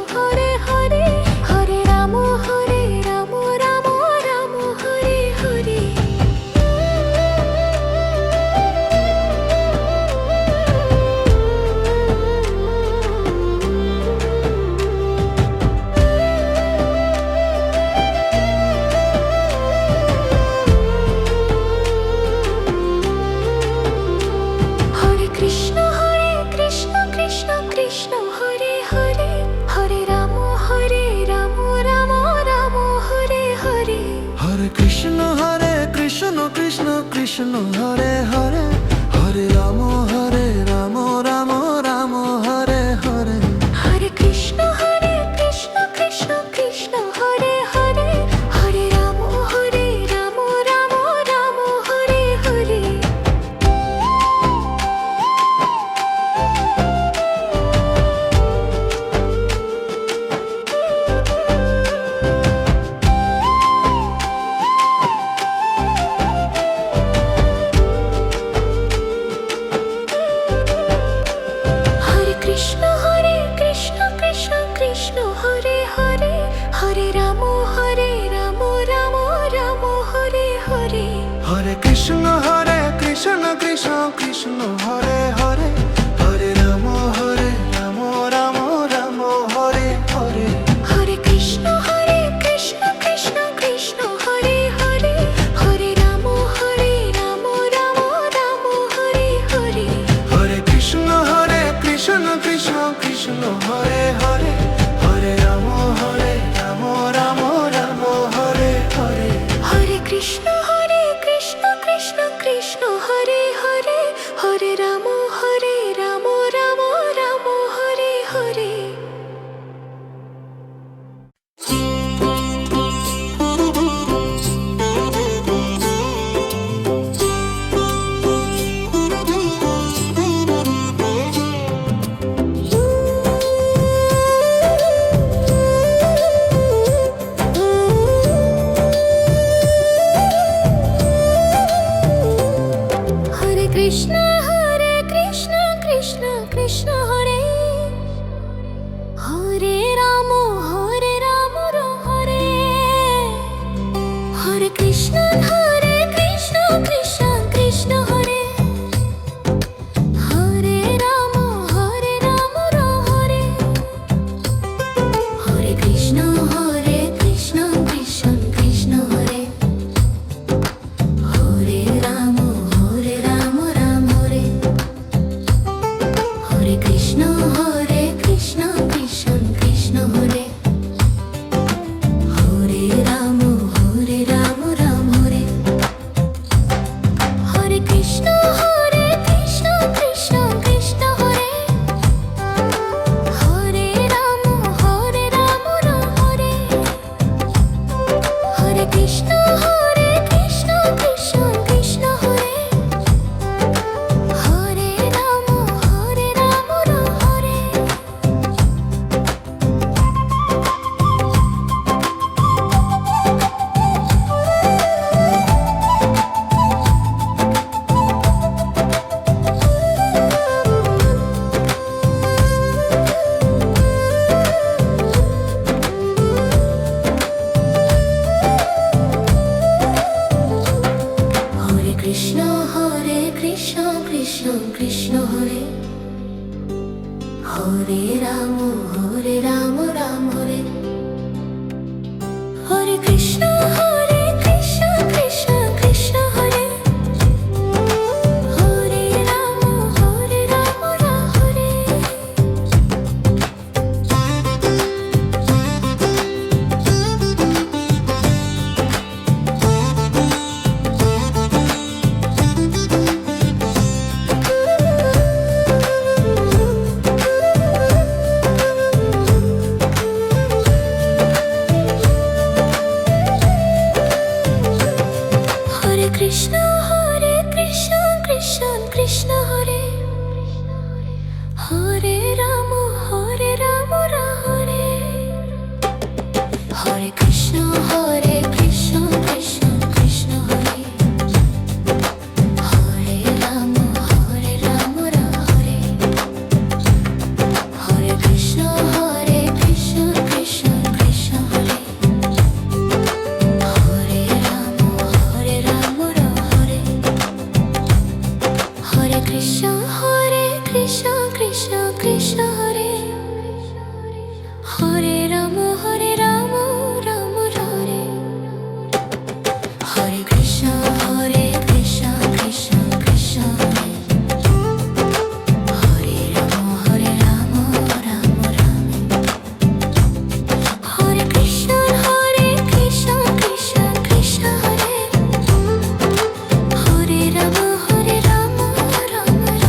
হরে হরে রাম রাম রাম হরে হরে হরে কৃষ্ণ কৃষ্ণ কৃষ্ণ হরে হরে হরে রাম রাম রাম হরে হরে হরে কৃষ্ণ কৃষ্ণ কৃষ্ণ হরে হরে হরে রাম রাম রাম হরে হরে হরে কৃষ্ণ কৃষ্ণ কৃষ্ণ হরে হরে হরে রাম রাম রাম হরে হরে হরে কৃষ্ণ কৃষ্ণ কৃষ্ণ হরে হরে হরে রাম রাম রাম হরে হরে হরে কৃষ্ণ কৃষ্ণ কৃষ্ণ হরে হরে হরে রাম রাম রাম হরে হরে হরে কৃষ্ণ কৃষ্ণ কৃষ্ণ হরে হরে হরে রাম রাম রাম হরে হরে হরে কৃষ্ণ কৃষ্ণ কৃষ্ণ হরে হরে হরে রাম রাম রাম হরে হরে হরে কৃষ্ণ কৃষ্ণ কৃষ্ণ হরে হরে হরে রাম রাম রাম কৃষ্ণ কৃষ্ণ কৃষ্ণ কৃষ্ণ হরে হরে রাম হরে হরে কৃষ্ণ কৃষ্ণ কৃষ্ণ কৃষ্ণ হরে হরে রাম হরে হরে কৃষ্ণ কৃষ্ণ কৃষ্ণ হরে হরে রাম রাম হরে হরে কৃষ্ণ কৃষ্ণ কৃষ্ণ কৃষ্ণ হরে হরে রাম রাম হরে হরে কৃষ্ণ কৃষ্ণ কৃষ্ণ কৃষ্ণ হরে হরে রাম হরে হরে কৃষ্ণ কৃষ্ণ কৃষ্ণ কৃষ্ণ হরে হরে রাম হরে হরে কৃষ্ণ কৃষ্ণ কৃষ্ণ হরে হরে রাম রাম হরে হরে কৃষ্ণ কৃষ্ণ কৃষ্ণ কৃষ্ণ হরে হরে রাম হরে হরে কৃষ্ণ কৃষ্ণ কৃষ্ণ কৃষ্ণ হরে হরে রাম হরে হরে কৃষ্ণ কৃষ্ণ কৃষ্ণ কৃষ্ণ হরে হরে রাম হরে হরে কৃষ্ণ কৃষ্ণ কৃষ্ণ কৃষ্ণ হরে হরে রাম হরে হরে কৃষ্ণ কৃষ্ণ কৃষ্ণ কৃষ্ণ হরে হরে রাম রাম হরে হরে কৃষ্ণ কৃষ্ণ কৃষ্ণ কৃষ্ণ হরে হরে রাম রাম হরে কৃষ্ণ কৃষ্ণ কৃষ্ণ কৃষ্ণ হরে হরে রাম রাম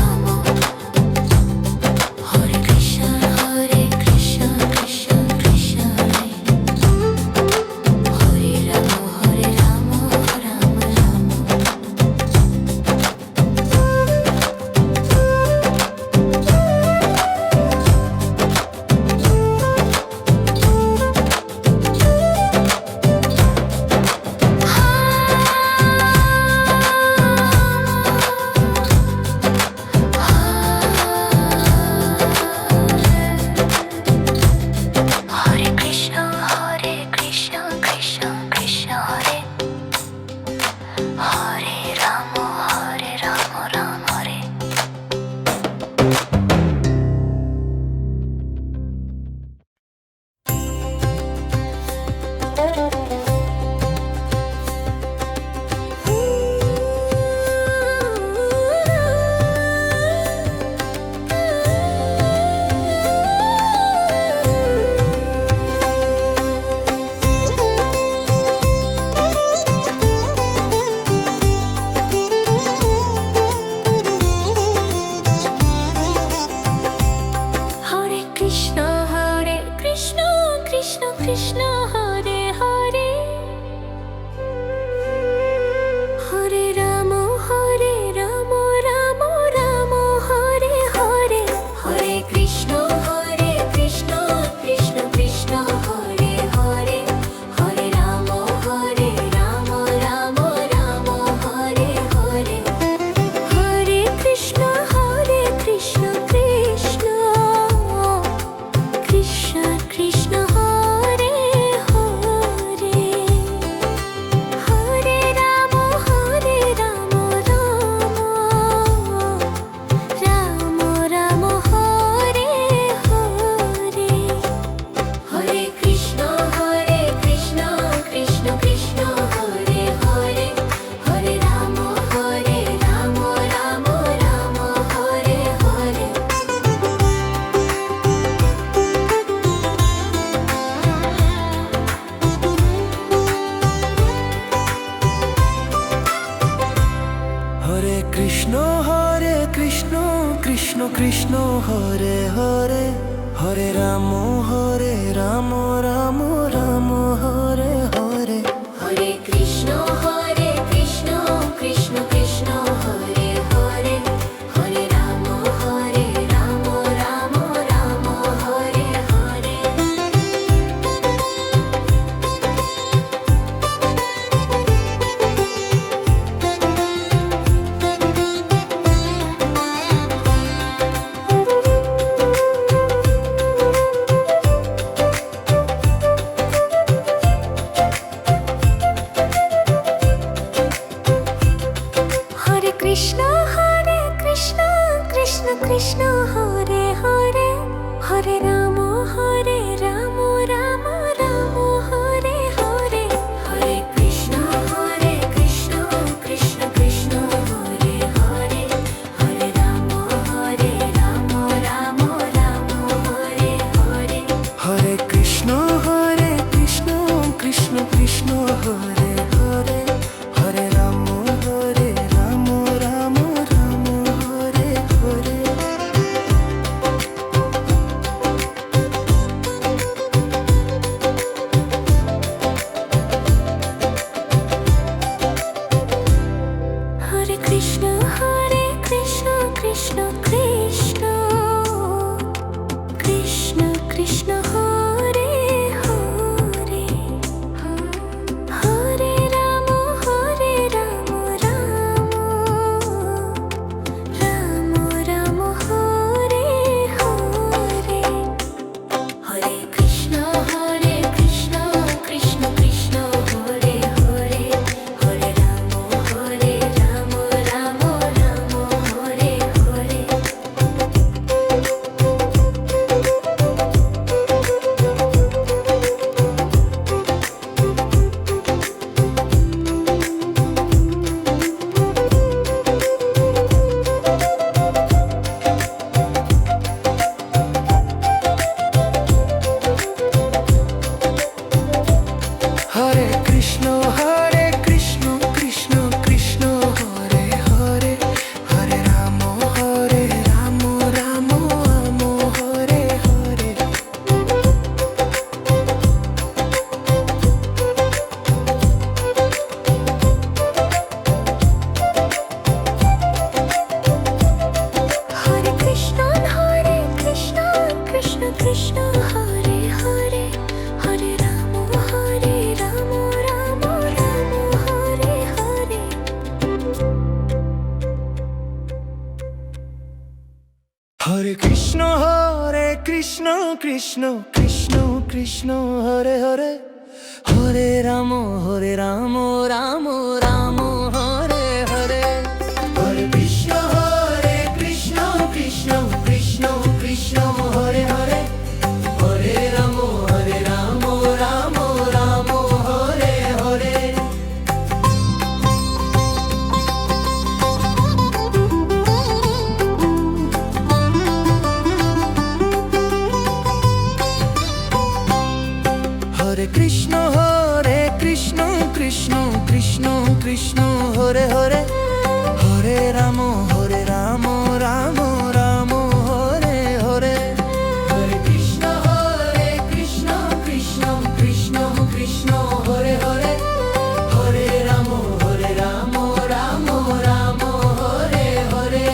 হরে কৃষ্ণ কৃষ্ণ কৃষ্ণ হরে হরে হরে রাম রাম রাম হরে হরে হরে কৃষ্ণ কৃষ্ণ কৃষ্ণ হরে হরে হরে রাম রাম রাম হরে হরে হরে কৃষ্ণ কৃষ্ণ কৃষ্ণ হরে হরে হরে রাম রাম রাম হরে হরে হরে কৃষ্ণ কৃষ্ণ কৃষ্ণ হরে হরে হরে রাম রাম হরে হরে হরে কৃষ্ণ কৃষ্ণ কৃষ্ণ হরে হরে হরে রাম রাম রাম হরে হরে হরে কৃষ্ণ কৃষ্ণ কৃষ্ণ কৃষ্ণ কৃষ্ণ হরে হরে হরে রাম রাম রাম হরে হরে হরে কৃষ্ণ কৃষ্ণ কৃষ্ণ হরে হরে হরে রাম রাম হরে হরে হরে কৃষ্ণ কৃষ্ণ কৃষ্ণ হরে হরে হরে রাম রাম রাম হরে হরে হরে কৃষ্ণ কৃষ্ণ হরে হরে হরে রাম রাম হরে হরে হরে কৃষ্ণ কৃষ্ণ কৃষ্ণ হরে হরে হরে রাম রাম রাম হরে হরে হরে কৃষ্ণ কৃষ্ণ কৃষ্ণ হরে হরে হরে রাম রাম রাম হরে হরে হরে কৃষ্ণ কৃষ্ণ কৃষ্ণ হরে হরে হরে রাম রাম রাম হরে হরে হরে কৃষ্ণ কৃষ্ণ কৃষ্ণ হরে হরে হরে রাম রাম হরে হরে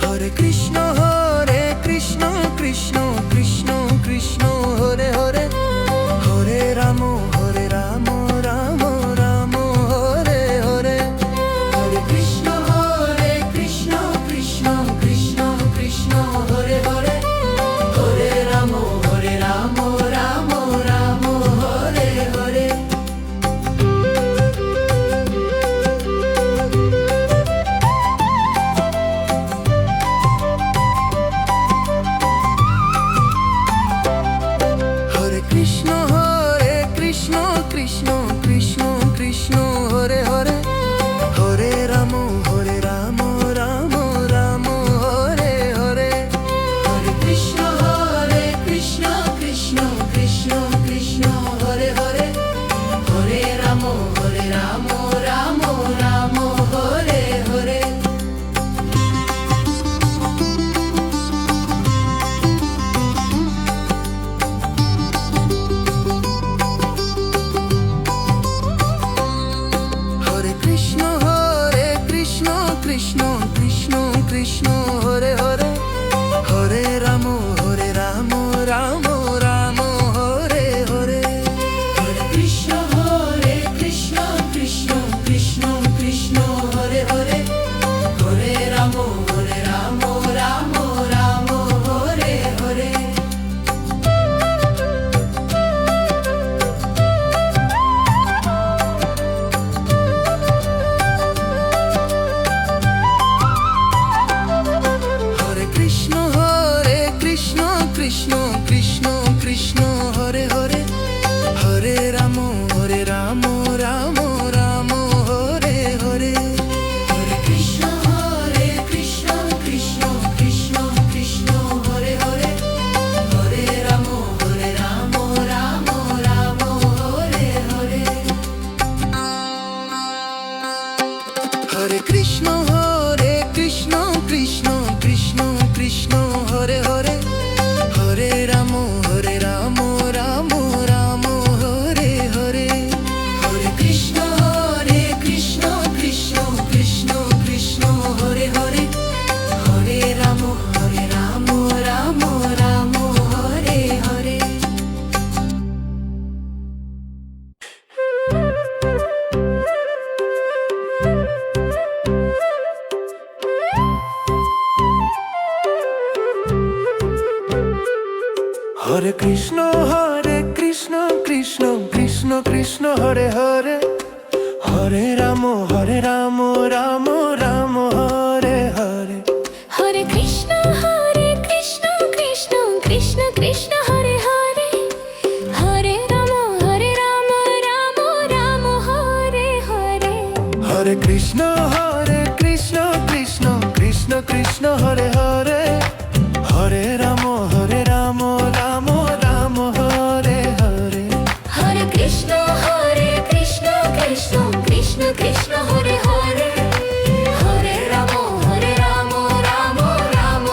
হরে কৃষ্ণ হরে কৃষ্ণ কৃষ্ণ কৃষ্ণ কৃষ্ণ হরে হরে হরে রাম রাম রাম হরে হরে হরে কৃষ্ণ কৃষ্ণ কৃষ্ণ কৃষ্ণ হরে হরে হরে রাম রাম রাম হরে হরে হরে কৃষ্ণ কৃষ্ণ কৃষ্ণ কৃষ্ণ হরে হরে হরে রাম রাম রাম হরে হরে হরে কৃষ্ণ কৃষ্ণ কৃষ্ণ কৃষ্ণ হরে হরে হরে রাম রাম রাম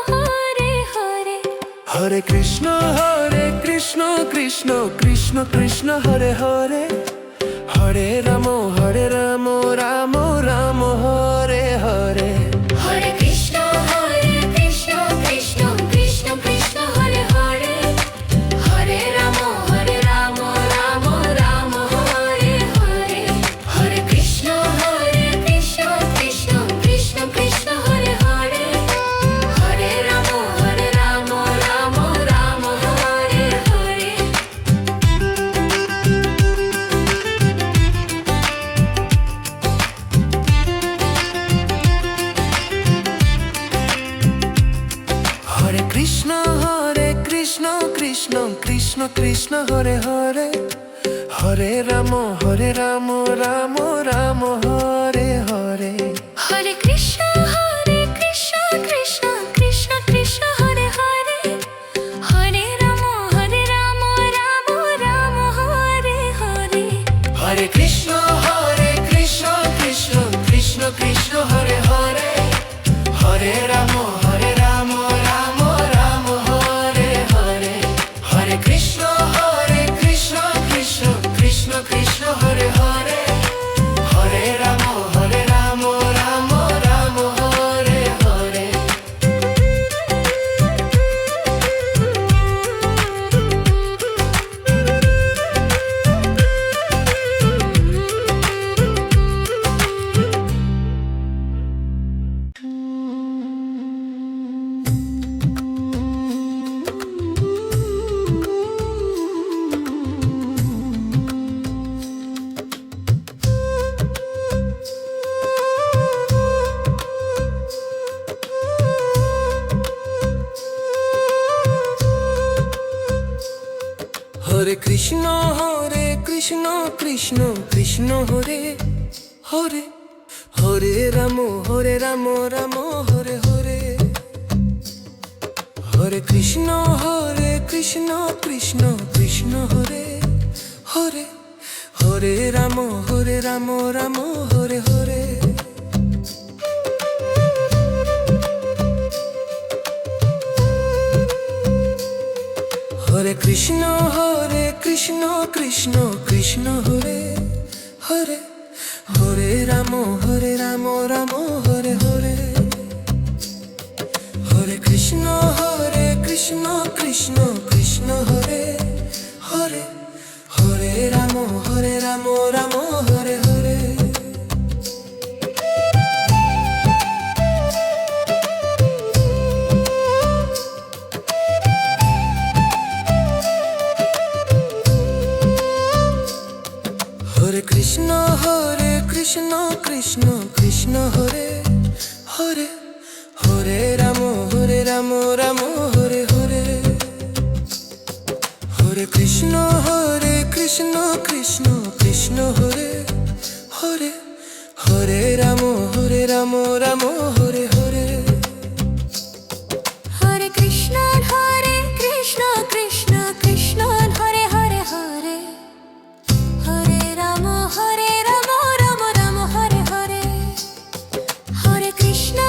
হরে হরে হরে কৃষ্ণ কৃষ্ণ কৃষ্ণ কৃষ্ণ হরে হরে হরে রাম রাম রাম হরে হরে হরে কৃষ্ণ কৃষ্ণ কৃষ্ণ কৃষ্ণ হরে হরে হরে রাম রাম রাম হরে হরে হরে কৃষ্ণ কৃষ্ণ কৃষ্ণ কৃষ্ণ হরে হরে হরে রাম রাম রাম হরে হরে হরে কৃষ্ণ কৃষ্ণ কৃষ্ণ কৃষ্ণ হরে হরে হরে রাম রাম রাম হরে হরে হরে কৃষ্ণ কৃষ্ণ কৃষ্ণ কৃষ্ণ হরে হরে হরে রাম রাম রাম হরে হরে হরে কৃষ্ণ কৃষ্ণ কৃষ্ণ কৃষ্ণ হরে হরে হরে রাম রাম রাম হরে হরে হরে কৃষ্ণ কৃষ্ণ কৃষ্ণ কৃষ্ণ হরে হরে হরে রাম রাম রাম হরে হরে হরে কৃষ্ণ কৃষ্ণ কৃষ্ণ কৃষ্ণ হরে হরে হরে রাম রাম রাম হরে হরে হরে কৃষ্ণ কৃষ্ণ কৃষ্ণ হরে হরে হরে রাম রাম হরে হরে হরে কৃষ্ণ কৃষ্ণ কৃষ্ণ হরে হরে হরে রাম রাম হরে হরে হরে কৃষ্ণ কৃষ্ণ কৃষ্ণ হরে হরে হরে রাম রাম হরে হরে হরে কৃষ্ণ কৃষ্ণ কৃষ্ণ হরে হরে হরে রাম রাম হরে হরে হরে কৃষ্ণ কৃষ্ণ কৃষ্ণ হরে হরে হরে রাম রাম হরে হরে হরে কৃষ্ণ কৃষ্ণ কৃষ্ণ হরে হরে হরে রাম রাম হরে হরে হরে কৃষ্ণ কৃষ্ণ কৃষ্ণ হরে হরে হরে হরে রাম রাম রাম হরে হরে হরে কৃষ্ণ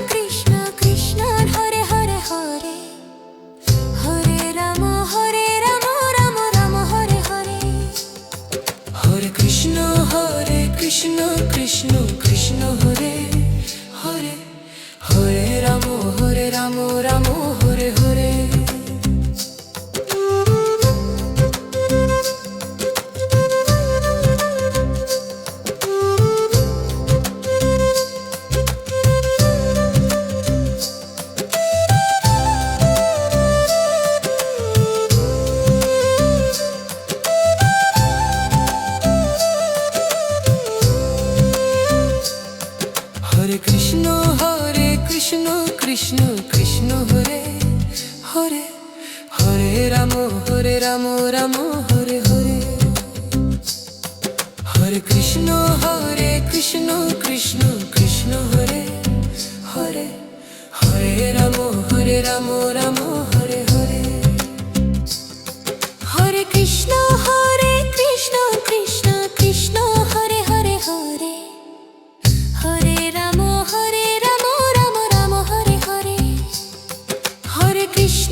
কৃষ্ণ কৃষ্ণ হরে কৃষ্ণ কৃষ্ণ কৃষ্ণ হরে হরে হরে রাম রাম হরে হরে হরে কৃষ্ণ কৃষ্ণ কৃষ্ণ হরে হরে হরে রাম রাম হরে হরে হরে কৃষ্ণ কৃষ্ণ কৃষ্ণ হরে হরে হরে হরে রাম রাম রাম হরে হরে হরে কৃষ্ণ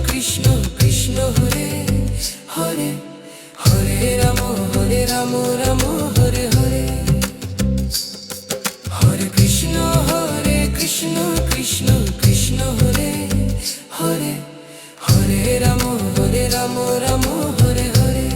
কৃষ্ণ কৃষ্ণ হরে হরে হরে হরে রাম রাম হরে হরে হরে কৃষ্ণ কৃষ্ণ কৃষ্ণ হরে হরে হরে রাম রাম হরে হরে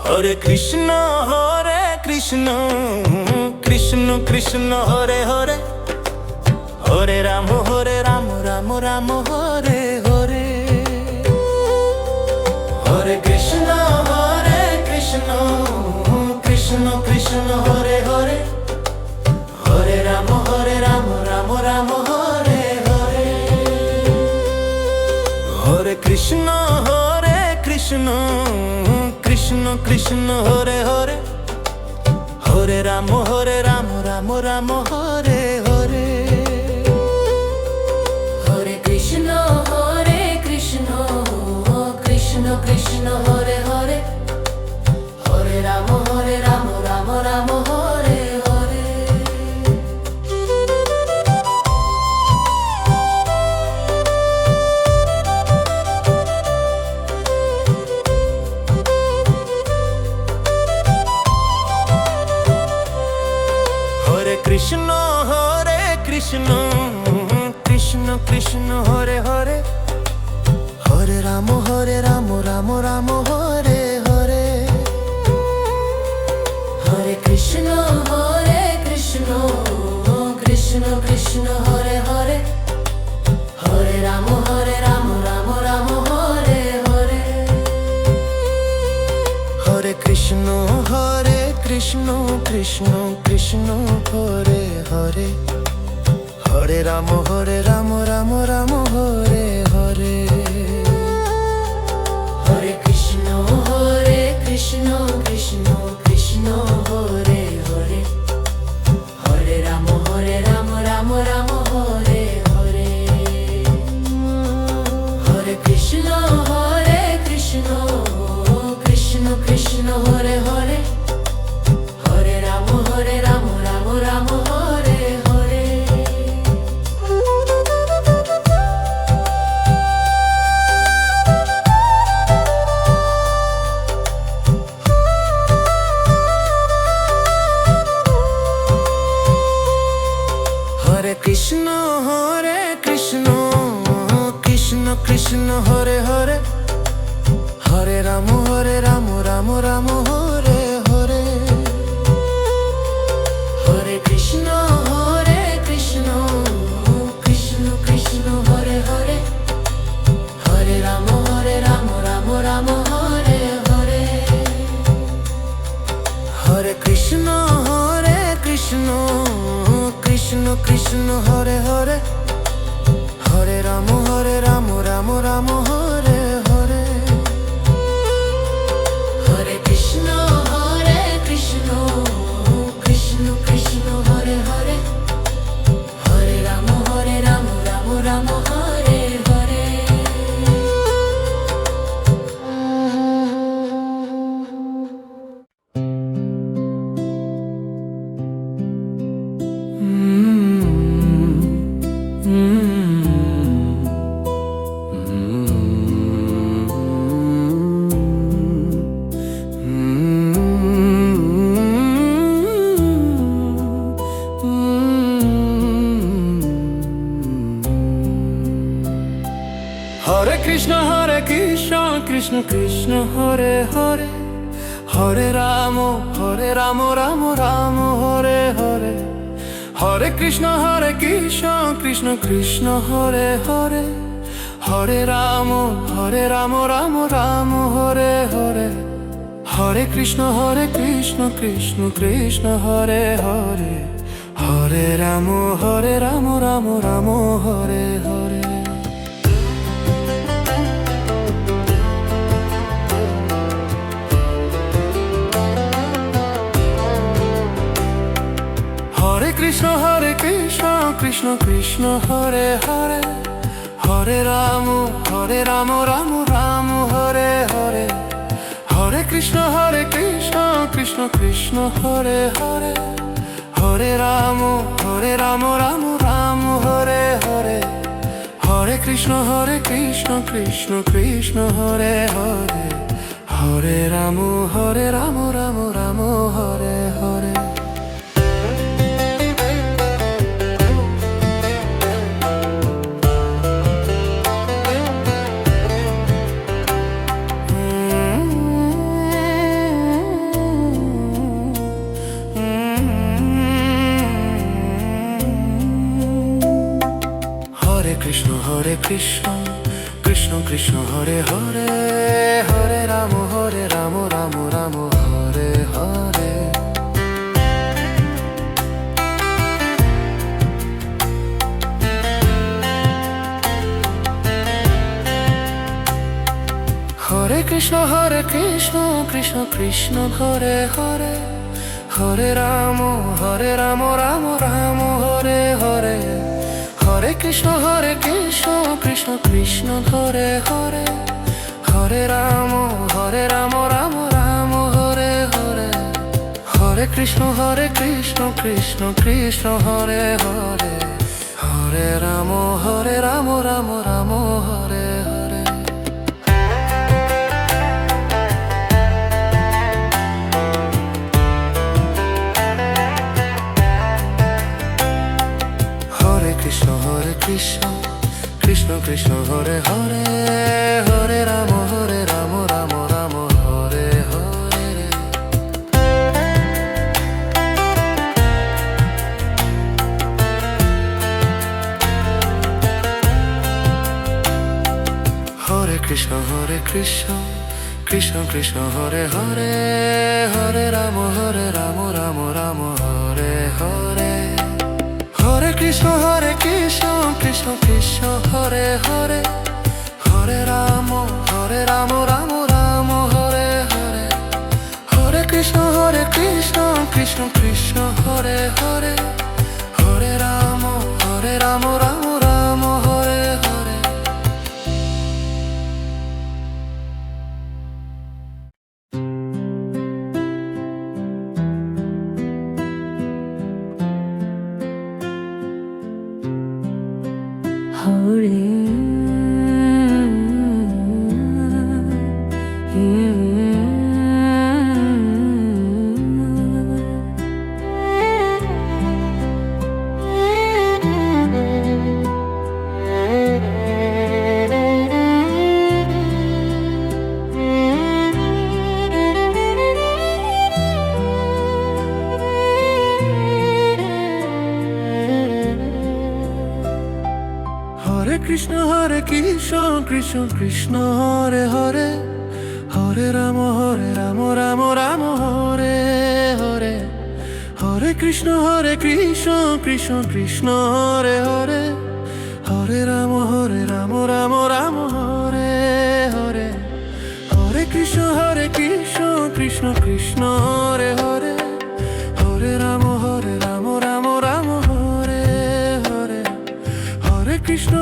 হরে কৃষ্ণ কৃষ্ণ কৃষ্ণ হরে হরে হরে রাম রাম হরে হরে হরে কৃষ্ণ কৃষ্ণ কৃষ্ণ হরে হরে হরে রাম রাম হরে হরে হরে কৃষ্ণ কৃষ্ণ কৃষ্ণ হরে হরে হরে রাম রাম হরে হরে হরে কৃষ্ণ কৃষ্ণ কৃষ্ণ হরে হরে হরে রাম রাম হরে হরে হরে কৃষ্ণ কৃষ্ণ কৃষ্ণ হরে হরে হরে রাম রাম হরে হরে হরে কৃষ্ণ কৃষ্ণ কৃষ্ণ হরে হরে হরে রাম রাম হরে হরে হরে কৃষ্ণ কৃষ্ণ কৃষ্ণ হরে হরে হরে রাম রাম হরে হরে হরে কৃষ্ণ কৃষ্ণ কৃষ্ণ হরে হরে হরে রাম রাম হরে হরে হরে কৃষ্ণ কৃষ্ণ কৃষ্ণ হরে হরে হরে রাম রাম হরে হরে হরে কৃষ্ণ কৃষ্ণ কৃষ্ণ হরে হরে হরে রাম রাম হরে হরে হরে কৃষ্ণ কৃষ্ণ কৃষ্ণ হরে হরে হরে রাম রাম হরে হরে হরে কৃষ্ণ কৃষ্ণ কৃষ্ণ হরে হরে হরে রাম রাম হরে হরে হরে কৃষ্ণ কৃষ্ণ কৃষ্ণ হরে হরে হরে রাম রাম হরে হরে হরে কৃষ্ণ কৃষ্ণ কৃষ্ণ হরে হরে হরে রাম রাম হরে হরে হরে কৃষ্ণ কৃষ্ণ কৃষ্ণ হরে হরে হরে রাম রাম রাম হরে হরে হরে কৃষ্ণ কৃষ্ণ কৃষ্ণ হরে হরে হরে রাম রাম রাম হরে হরে হরে কৃষ্ণ কৃষ্ণ কৃষ্ণ হরে হরে হরে রাম রাম রাম হরে হরে হরে কৃষ্ণ কৃষ্ণ কৃষ্ণ হরে হরে হরে রাম রাম রাম হরে হরে হরে কৃষ্ণ কৃষ্ণ কৃষ্ণ হরে হরে হরে রাম রাম রাম হরে হরে হরে কৃষ্ণ কৃষ্ণ কৃষ্ণ হরে হরে হরে রাম রাম রাম হরে হরে হরে কৃষ্ণ কৃষ্ণ কৃষ্ণ হরে হরে হরে রাম রাম রাম হরে হরে হরে কৃষ্ণ কৃষ্ণ কৃষ্ণ হরে হরে হরে রাম রাম রাম হরে হরে হরে কৃষ্ণ কৃষ্ণ কৃষ্ণ হরে হরে হরে রাম রাম রাম হরে হরে হরে কৃষ্ণ কৃষ্ণ কৃষ্ণ হরে হরে হরে রাম রাম রাম হরে হরে কৃষ্ণ কৃষ্ণ কৃষ্ণ হরে হরে হরে রাম রাম রাম হরে হরে হরে কৃষ্ণ কৃষ্ণ কৃষ্ণ হরে হরে হরে রাম রাম রাম হরে হরে হরে কৃষ্ণ কৃষ্ণ কৃষ্ণ হরে হরে হরে রাম রাম রাম হরে হরে হরে কৃষ্ণ কৃষ্ণ কৃষ্ণ হরে হরে হরে রাম রাম রাম হরে হরে হরে কৃষ্ণ কৃষ্ণ কৃষ্ণ হরে হরে হরে রাম রাম রাম হরে হরে হরে কৃষ্ণ কৃষ্ণ কৃষ্ণ হরে হরে হরে রাম রাম রাম হরে হরে হরে কৃষ্ণ কৃষ্ণ কৃষ্ণ হরে হরে হরে রাম রাম রাম হরে হরে হরে কৃষ্ণ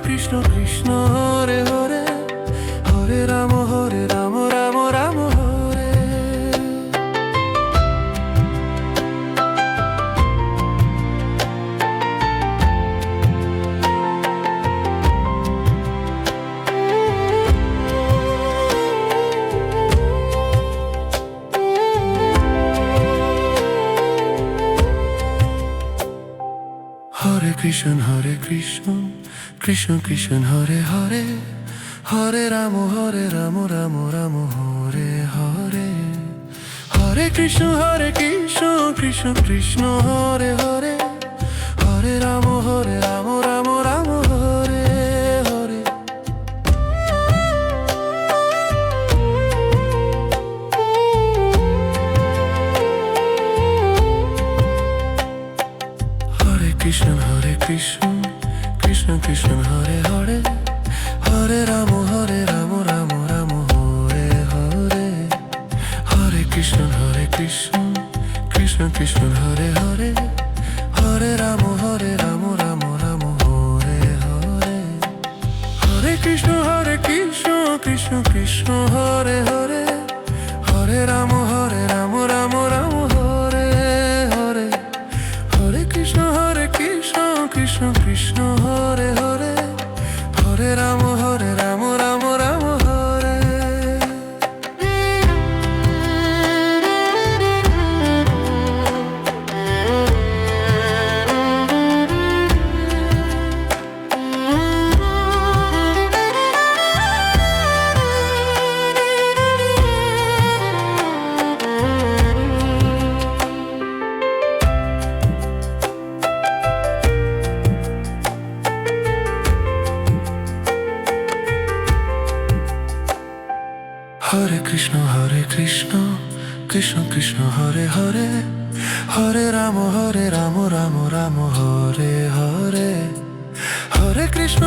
কৃষ্ণ কৃষ্ণ হরে হরে হরে রাম রাম রাম হরে হরে কৃষ্ণ কৃষ্ণ কৃষ্ণ হরে হরে হরে রাম রাম রাম হরে হরে হরে কৃষ্ণ কৃষ্ণ কৃষ্ণ হরে হরে হরে রাম রাম রাম হরে হরে হরে কৃষ্ণ কৃষ্ণ কৃষ্ণ হরে হরে হরে রাম রাম রাম হরে হরে হরে কৃষ্ণ কৃষ্ণ কৃষ্ণ হরে হরে হরে রাম রাম রাম হরে হরে হরে কৃষ্ণ কৃষ্ণ কৃষ্ণ হরে হরে হরে রাম রাম রাম হরে হরে হরে কৃষ্ণ কৃষ্ণ কৃষ্ণ হরে হরে হরে রাম রাম রাম হরে হরে কৃষ্ণ কৃষ্ণ কৃষ্ণ হরে হরে হরে রাম রাম রাম হরে হরে হরে কৃষ্ণ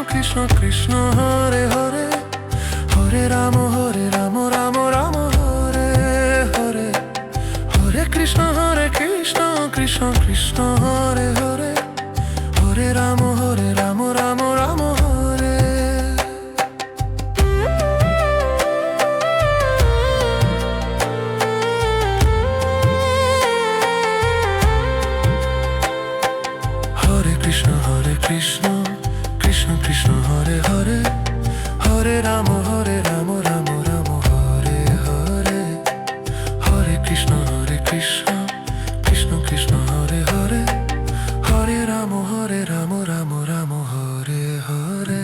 কৃষ্ণ কৃষ্ণ হরে হরে হরে রাম রাম রাম হরে হরে হরে কৃষ্ণ কৃষ্ণ কৃষ্ণ হরে হরে হরে রাম রাম রাম হরে হরে কৃষ্ণ কৃষ্ণ কৃষ্ণ হরে হরে হরে রাম রাম রাম হরে হরে হরে কৃষ্ণ কৃষ্ণ কৃষ্ণ হরে হরে হরে রাম রাম রাম হরে হরে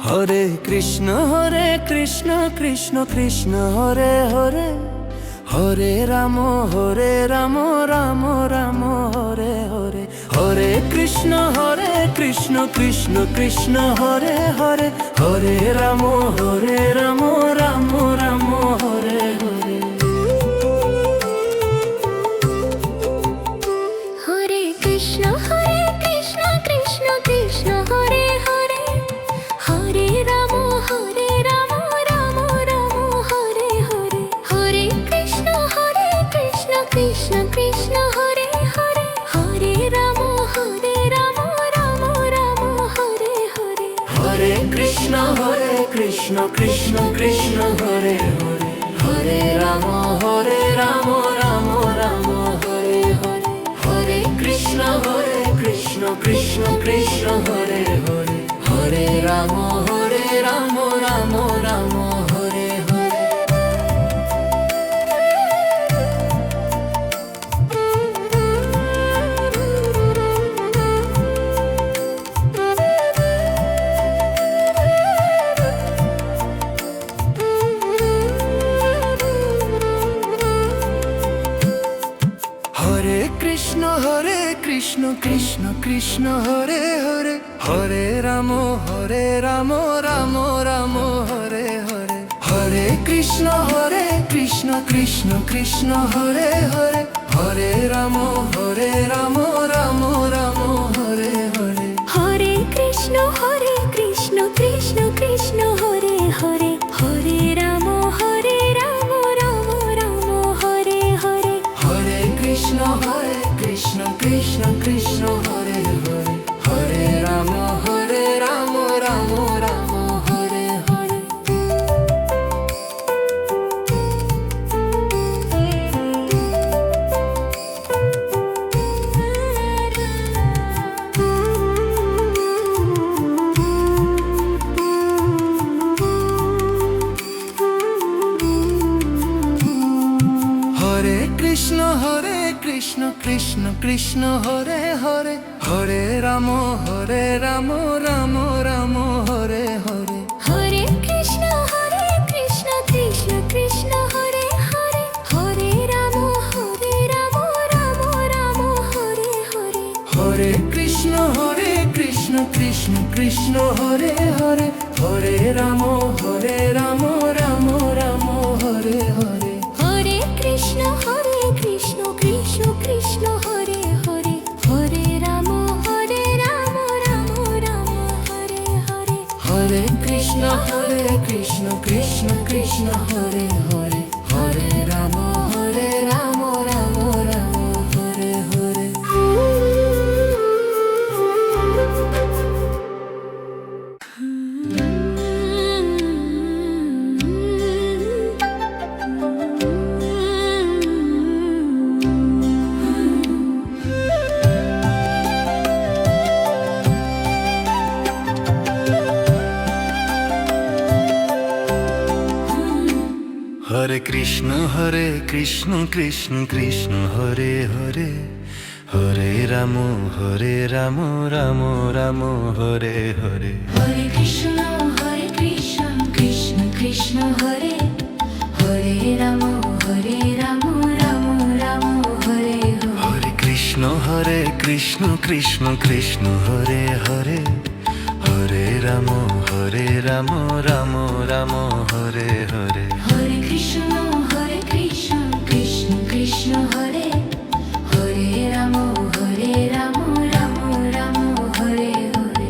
হরে কৃষ্ণ কৃষ্ণ কৃষ্ণ হরে হরে হরে রাম রাম রাম হরে হরে হরে কৃষ্ণ কৃষ্ণ কৃষ্ণ হরে হরে হরে রাম রাম রাম হরে হরে হরে কৃষ্ণ কৃষ্ণ কৃষ্ণ হরে হরে হরে রাম রাম রাম হরে হরে হরে কৃষ্ণ কৃষ্ণ কৃষ্ণ হরে হরে হরে রাম রাম রাম হরে হরে হরে কৃষ্ণ কৃষ্ণ কৃষ্ণ হরে হরে হরে রাম রাম রাম হরে হরে হরে কৃষ্ণ কৃষ্ণ কৃষ্ণ হরে হরে হরে রাম রাম রাম হরে হরে হরে কৃষ্ণ কৃষ্ণ কৃষ্ণ হরে হরে হরে রাম রাম রাম হরে হরে হরে কৃষ্ণ কৃষ্ণ কৃষ্ণ হরে হরে হরে রাম রাম রাম হরে হরে হরে কৃষ্ণ কৃষ্ণ কৃষ্ণ হরে হরে হরে রাম রাম রাম হরে হরে হরে কৃষ্ণ কৃষ্ণ কৃষ্ণ হরে হরে হরে রাম রাম রাম হরে হরে হরে কৃষ্ণ কৃষ্ণ কৃষ্ণ হরে হরে হরে রাম রাম রাম হরে হরে হরে কৃষ্ণ কৃষ্ণ কৃষ্ণ হরে হরে হরে রাম রাম রাম হরে হরে হরে কৃষ্ণ কৃষ্ণ কৃষ্ণ হরে হরে হরে রাম রাম রাম হরে হরে হরে কৃষ্ণ কৃষ্ণ কৃষ্ণ হরে হরে হরে রাম রাম রাম হরে হরে হরে কৃষ্ণ কৃষ্ণ কৃষ্ণ হরে হরে হরে রাম রাম হরে হরে হরে কৃষ্ণ কৃষ্ণ কৃষ্ণ হরে হরে হরে রাম রাম রাম হরে হরে হরে কৃষ্ণ কৃষ্ণ কৃষ্ণ হরে হরে রাম রাম রাম হরে হরে হরে কৃষ্ণ কৃষ্ণ কৃষ্ণ হরে হরে হরে রাম রাম রাম হরে হরে হরে কৃষ্ণ কৃষ্ণ কৃষ্ণ হরে হরে রাম রাম রাম হরে হরে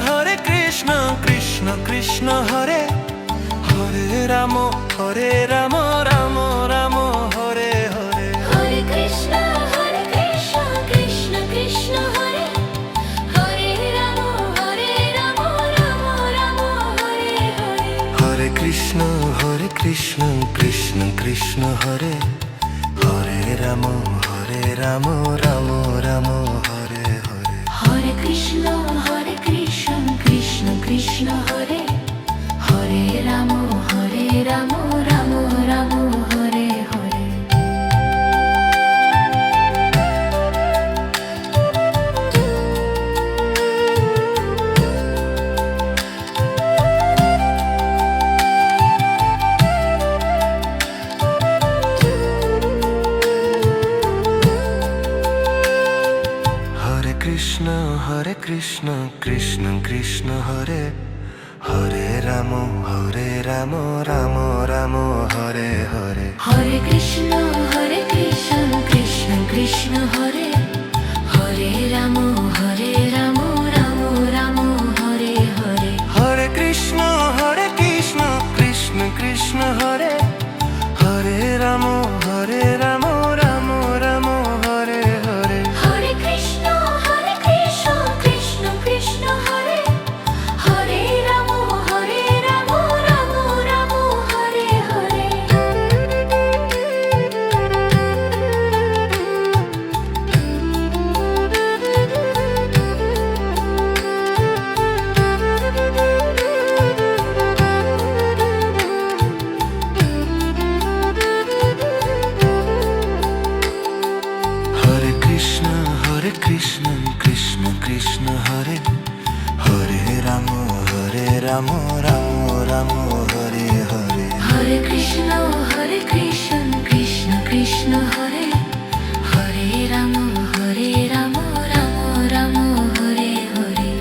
হরে কৃষ্ণ কৃষ্ণ কৃষ্ণ হরে হরে রাম রাম রাম হরে হরে হরে কৃষ্ণ কৃষ্ণ কৃষ্ণ হরে হরে রাম রাম রাম হরে হরে হরে কৃষ্ণ কৃষ্ণ কৃষ্ণ হরে হরে রাম রাম রাম হরে হরে হরে কৃষ্ণ কৃষ্ণ কৃষ্ণ হরে হরে রাম রাম রাম হরে হরে হরে কৃষ্ণ কৃষ্ণ কৃষ্ণ হরে হরে রাম রাম রাম হরে হরে হরে কৃষ্ণ কৃষ্ণ কৃষ্ণ হরে হরে রাম রাম রাম হরে হরে হরে কৃষ্ণ কৃষ্ণ কৃষ্ণ হরে হরে রাম রাম রাম হরে হরে হরে কৃষ্ণ কৃষ্ণ কৃষ্ণ হরে হরে রাম রাম রাম হরে হরে হরে কৃষ্ণ কৃষ্ণ কৃষ্ণ হরে হরে রাম রাম রাম হরে হরে হরে কৃষ্ণ কৃষ্ণ কৃষ্ণ হরে হরে রাম রাম রাম হরে হরে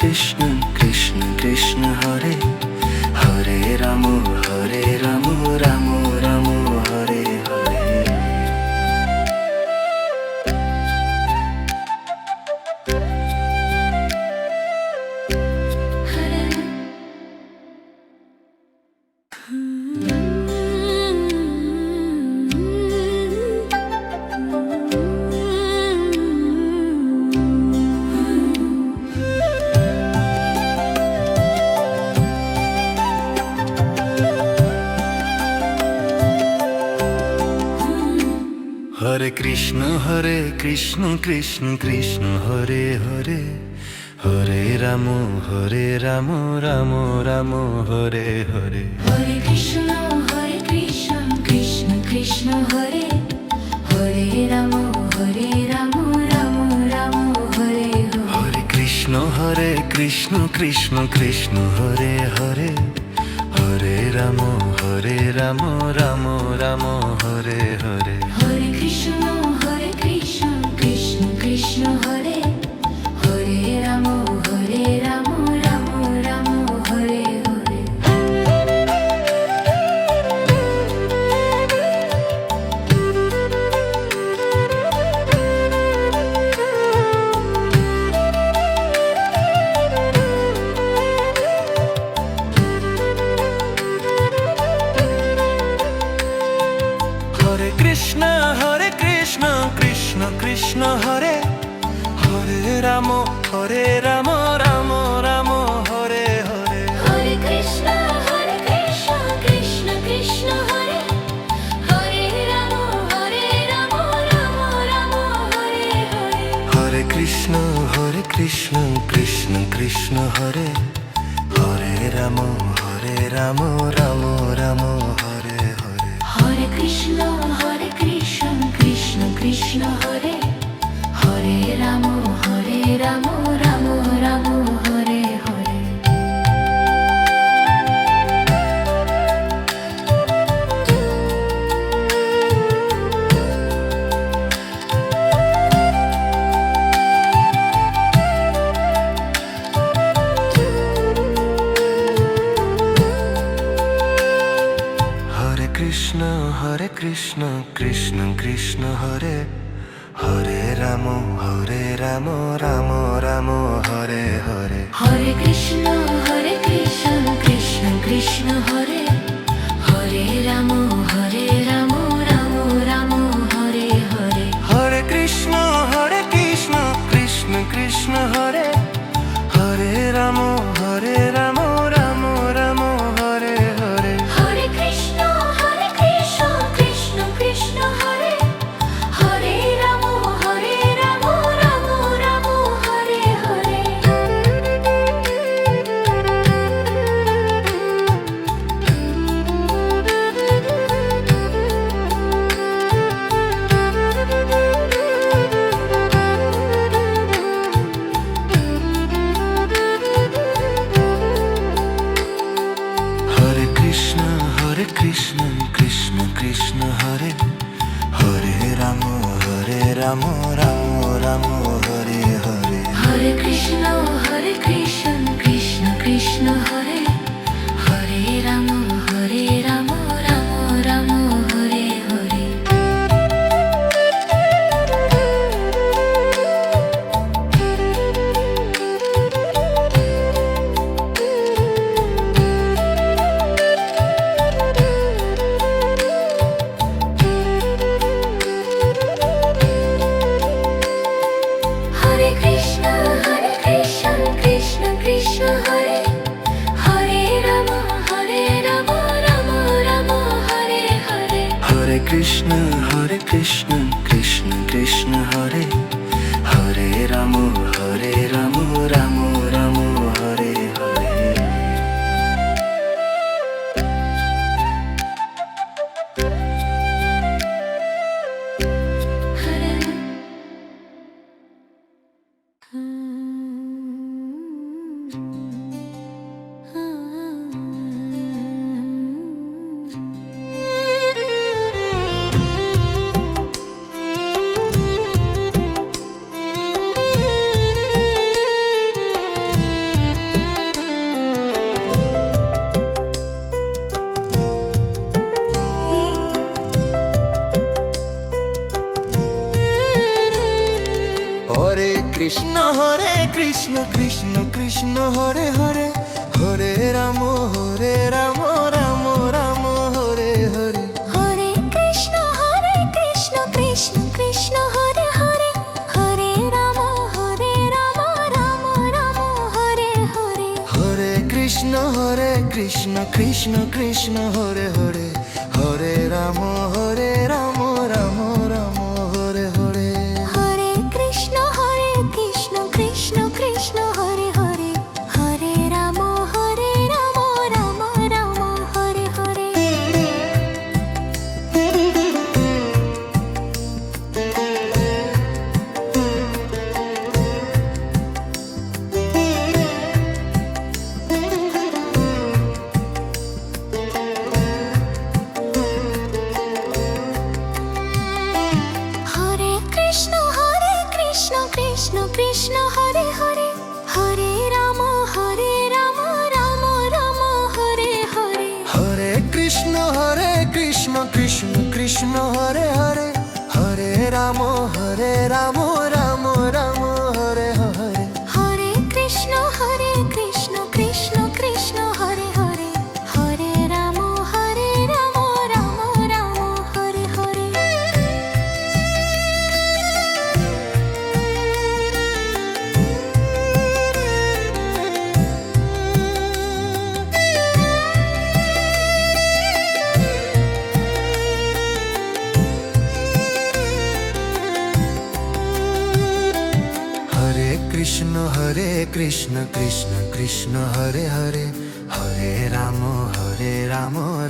কৃষ্ণ কৃষ্ণ কৃষ্ণ হরে হরে রাম রাম রাম হরে হরে হরে কৃষ্ণ কৃষ্ণ কৃষ্ণ হরে হরে হরে রাম রাম রাম হরে হরে হরে কৃষ্ণ কৃষ্ণ কৃষ্ণ হরে হরে রাম রাম রাম হরে হরে হরে কৃষ্ণ কৃষ্ণ কৃষ্ণ হরে হরে হরে রাম রাম রাম হরে হরে হরে কৃষ্ণ কৃষ্ণ কৃষ্ণ হরে হরে রাম রাম রাম হরে হরে হরে কৃষ্ণ কৃষ্ণ কৃষ্ণ হরে হরে রাম রাম রাম হরে হরে হরে কৃষ্ণ কৃষ্ণ কৃষ্ণ হরে হরে রাম রাম রাম হরে হরে হরে কৃষ্ণ কৃষ্ণ কৃষ্ণ হরে হরে রাম রাম রাম হরে হরে হরে কৃষ্ণ কৃষ্ণ কৃষ্ণ হরে হরে রাম রাম রাম হরে হরে হরে কৃষ্ণ কৃষ্ণ কৃষ্ণ হরে হরে রাম রাম রাম হরে হরে হরে কৃষ্ণ কৃষ্ণ কৃষ্ণ হরে হরে রাম রাম রাম হরে হরে হরে কৃষ্ণ কৃষ্ণ কৃষ্ণ হরে হরে রাম রাম রাম হরে হরে হরে কৃষ্ণ কৃষ্ণ কৃষ্ণ হরে হরে রাম রাম রাম হরে হরে হরে কৃষ্ণ কৃষ্ণ কৃষ্ণ হরে হরে রাম রাম রাম হরে হরে হরে কৃষ্ণ কৃষ্ণ কৃষ্ণ হরে হরে রাম রাম রাম হরে হরে হরে কৃষ্ণ কৃষ্ণ কৃষ্ণ হরে হরে রাম রাম রাম হরে হরে হরে কৃষ্ণ কৃষ্ণ কৃষ্ণ হরে হরে রাম রাম রাম হরে হরে কৃষ্ণ কৃষ্ণ কৃষ্ণ হরে হরে হরে রাম রাম রাম হরে হরে হরে কৃষ্ণ কৃষ্ণ কৃষ্ণ হরে হরে হরে রাম রাম রাম হরে হরে হরে কৃষ্ণ কৃষ্ণ কৃষ্ণ হরে হরে হরে রাম রাম রাম হরে হরে হরে কৃষ্ণ কৃষ্ণ কৃষ্ণ হরে হরে হরে রাম রাম রাম হরে হরে হরে কৃষ্ণ কৃষ্ণ কৃষ্ণ হরে হরে হরে রাম রাম রাম হরে হরে হরে কৃষ্ণ কৃষ্ণ কৃষ্ণ হরে হরে হরে রাম রাম রাম হরে হরে হরে কৃষ্ণ কৃষ্ণ কৃষ্ণ হরে হরে হরে রাম রাম রাম হরে হরে হরে কৃষ্ণ কৃষ্ণ কৃষ্ণ হরে হরে হরে রাম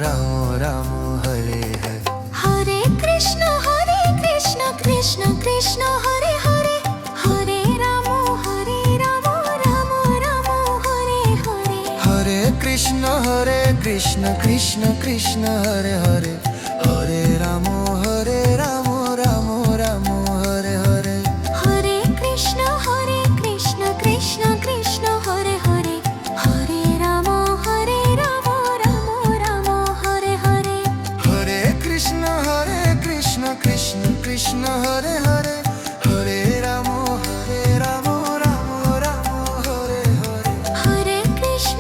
রাম রাম হরে হরে হরে কৃষ্ণ কৃষ্ণ কৃষ্ণ হরে হরে হরে রাম রাম রাম হরে হরে হরে কৃষ্ণ কৃষ্ণ কৃষ্ণ হরে হরে হরে রাম রাম রাম হরে হরে হরে কৃষ্ণ কৃষ্ণ কৃষ্ণ হরে হরে হরে রাম রাম রাম হরে হরে হরে কৃষ্ণ কৃষ্ণ কৃষ্ণ হরে হরে হরে রাম রাম রাম হরে হরে হরে কৃষ্ণ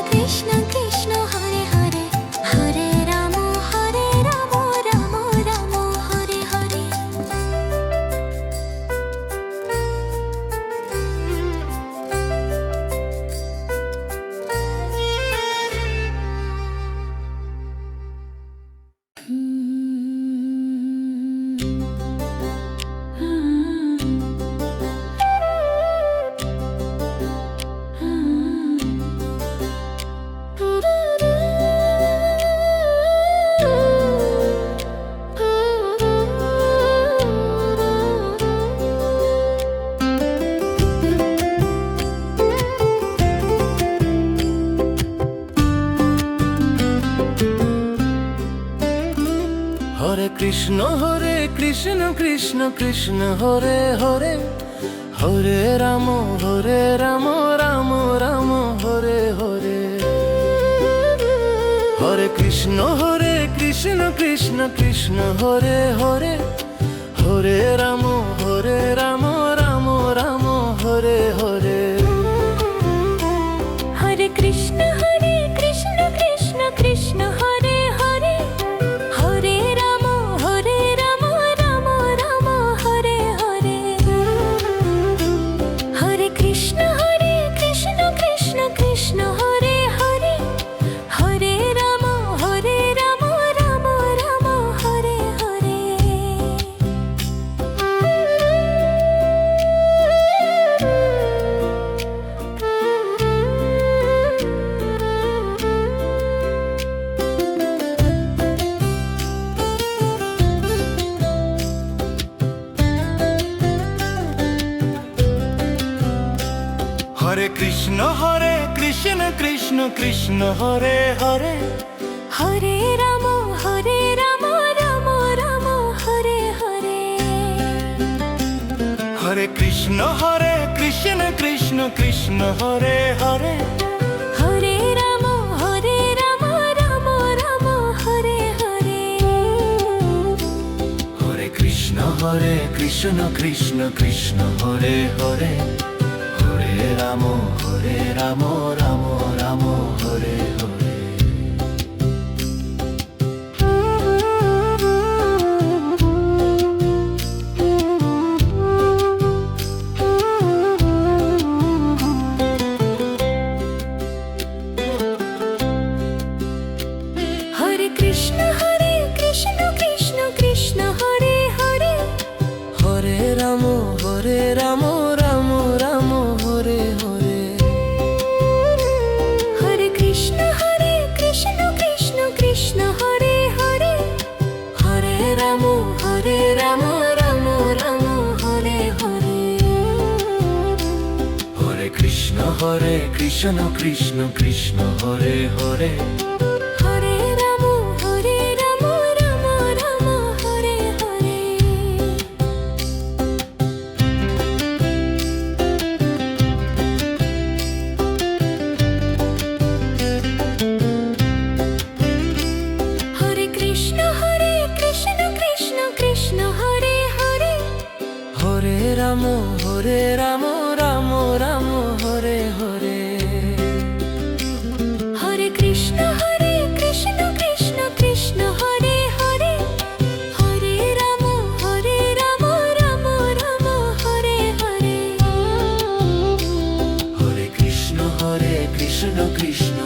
কৃষ্ণ কৃষ্ণ হরে হরে হরে রাম রাম রাম হরে হরে হরে কৃষ্ণ কৃষ্ণ কৃষ্ণ হরে হরে হরে রাম রাম রাম হরে হরে হরে কৃষ্ণ কৃষ্ণ কৃষ্ণ হরে হরে হরে রাম রাম রাম হরে হরে হরে কৃষ্ণ কৃষ্ণ কৃষ্ণ হরে হরে হরে রাম রাম রাম হরে হরে হরে কৃষ্ণ কৃষ্ণ কৃষ্ণ হরে হরে হরে রাম রাম রাম হরে হরে হরে কৃষ্ণ কৃষ্ণ কৃষ্ণ হরে হরে হরে রাম রাম রাম হরে হরে হরে কৃষ্ণ কৃষ্ণ কৃষ্ণ হরে হরে হরে রাম রাম রাম হরে হরে হরে কৃষ্ণ হরে কৃষ্ণ কৃষ্ণ কৃষ্ণ হরে হরে হরে রাম রাম রাম হরে হরে হরে কৃষ্ণ কৃষ্ণ কৃষ্ণ হরে হরে হরে রাম রাম রাম হরে হরে হরে কৃষ্ণ কৃষ্ণ কৃষ্ণ হরে হরে হরে রাম রাম রাম হরে হরে হরে কৃষ্ণ কৃষ্ণ কৃষ্ণ হরে হরে হরে রাম রাম রাম হরে হরে হরে কৃষ্ণ কৃষ্ণ কৃষ্ণ হরে হরে হরে রাম রাম রাম হরে হরে হরে কৃষ্ণ কৃষ্ণ কৃষ্ণ হরে হরে হরে রাম রাম রাম হরে হরে হরে কৃষ্ণ কৃষ্ণ কৃষ্ণ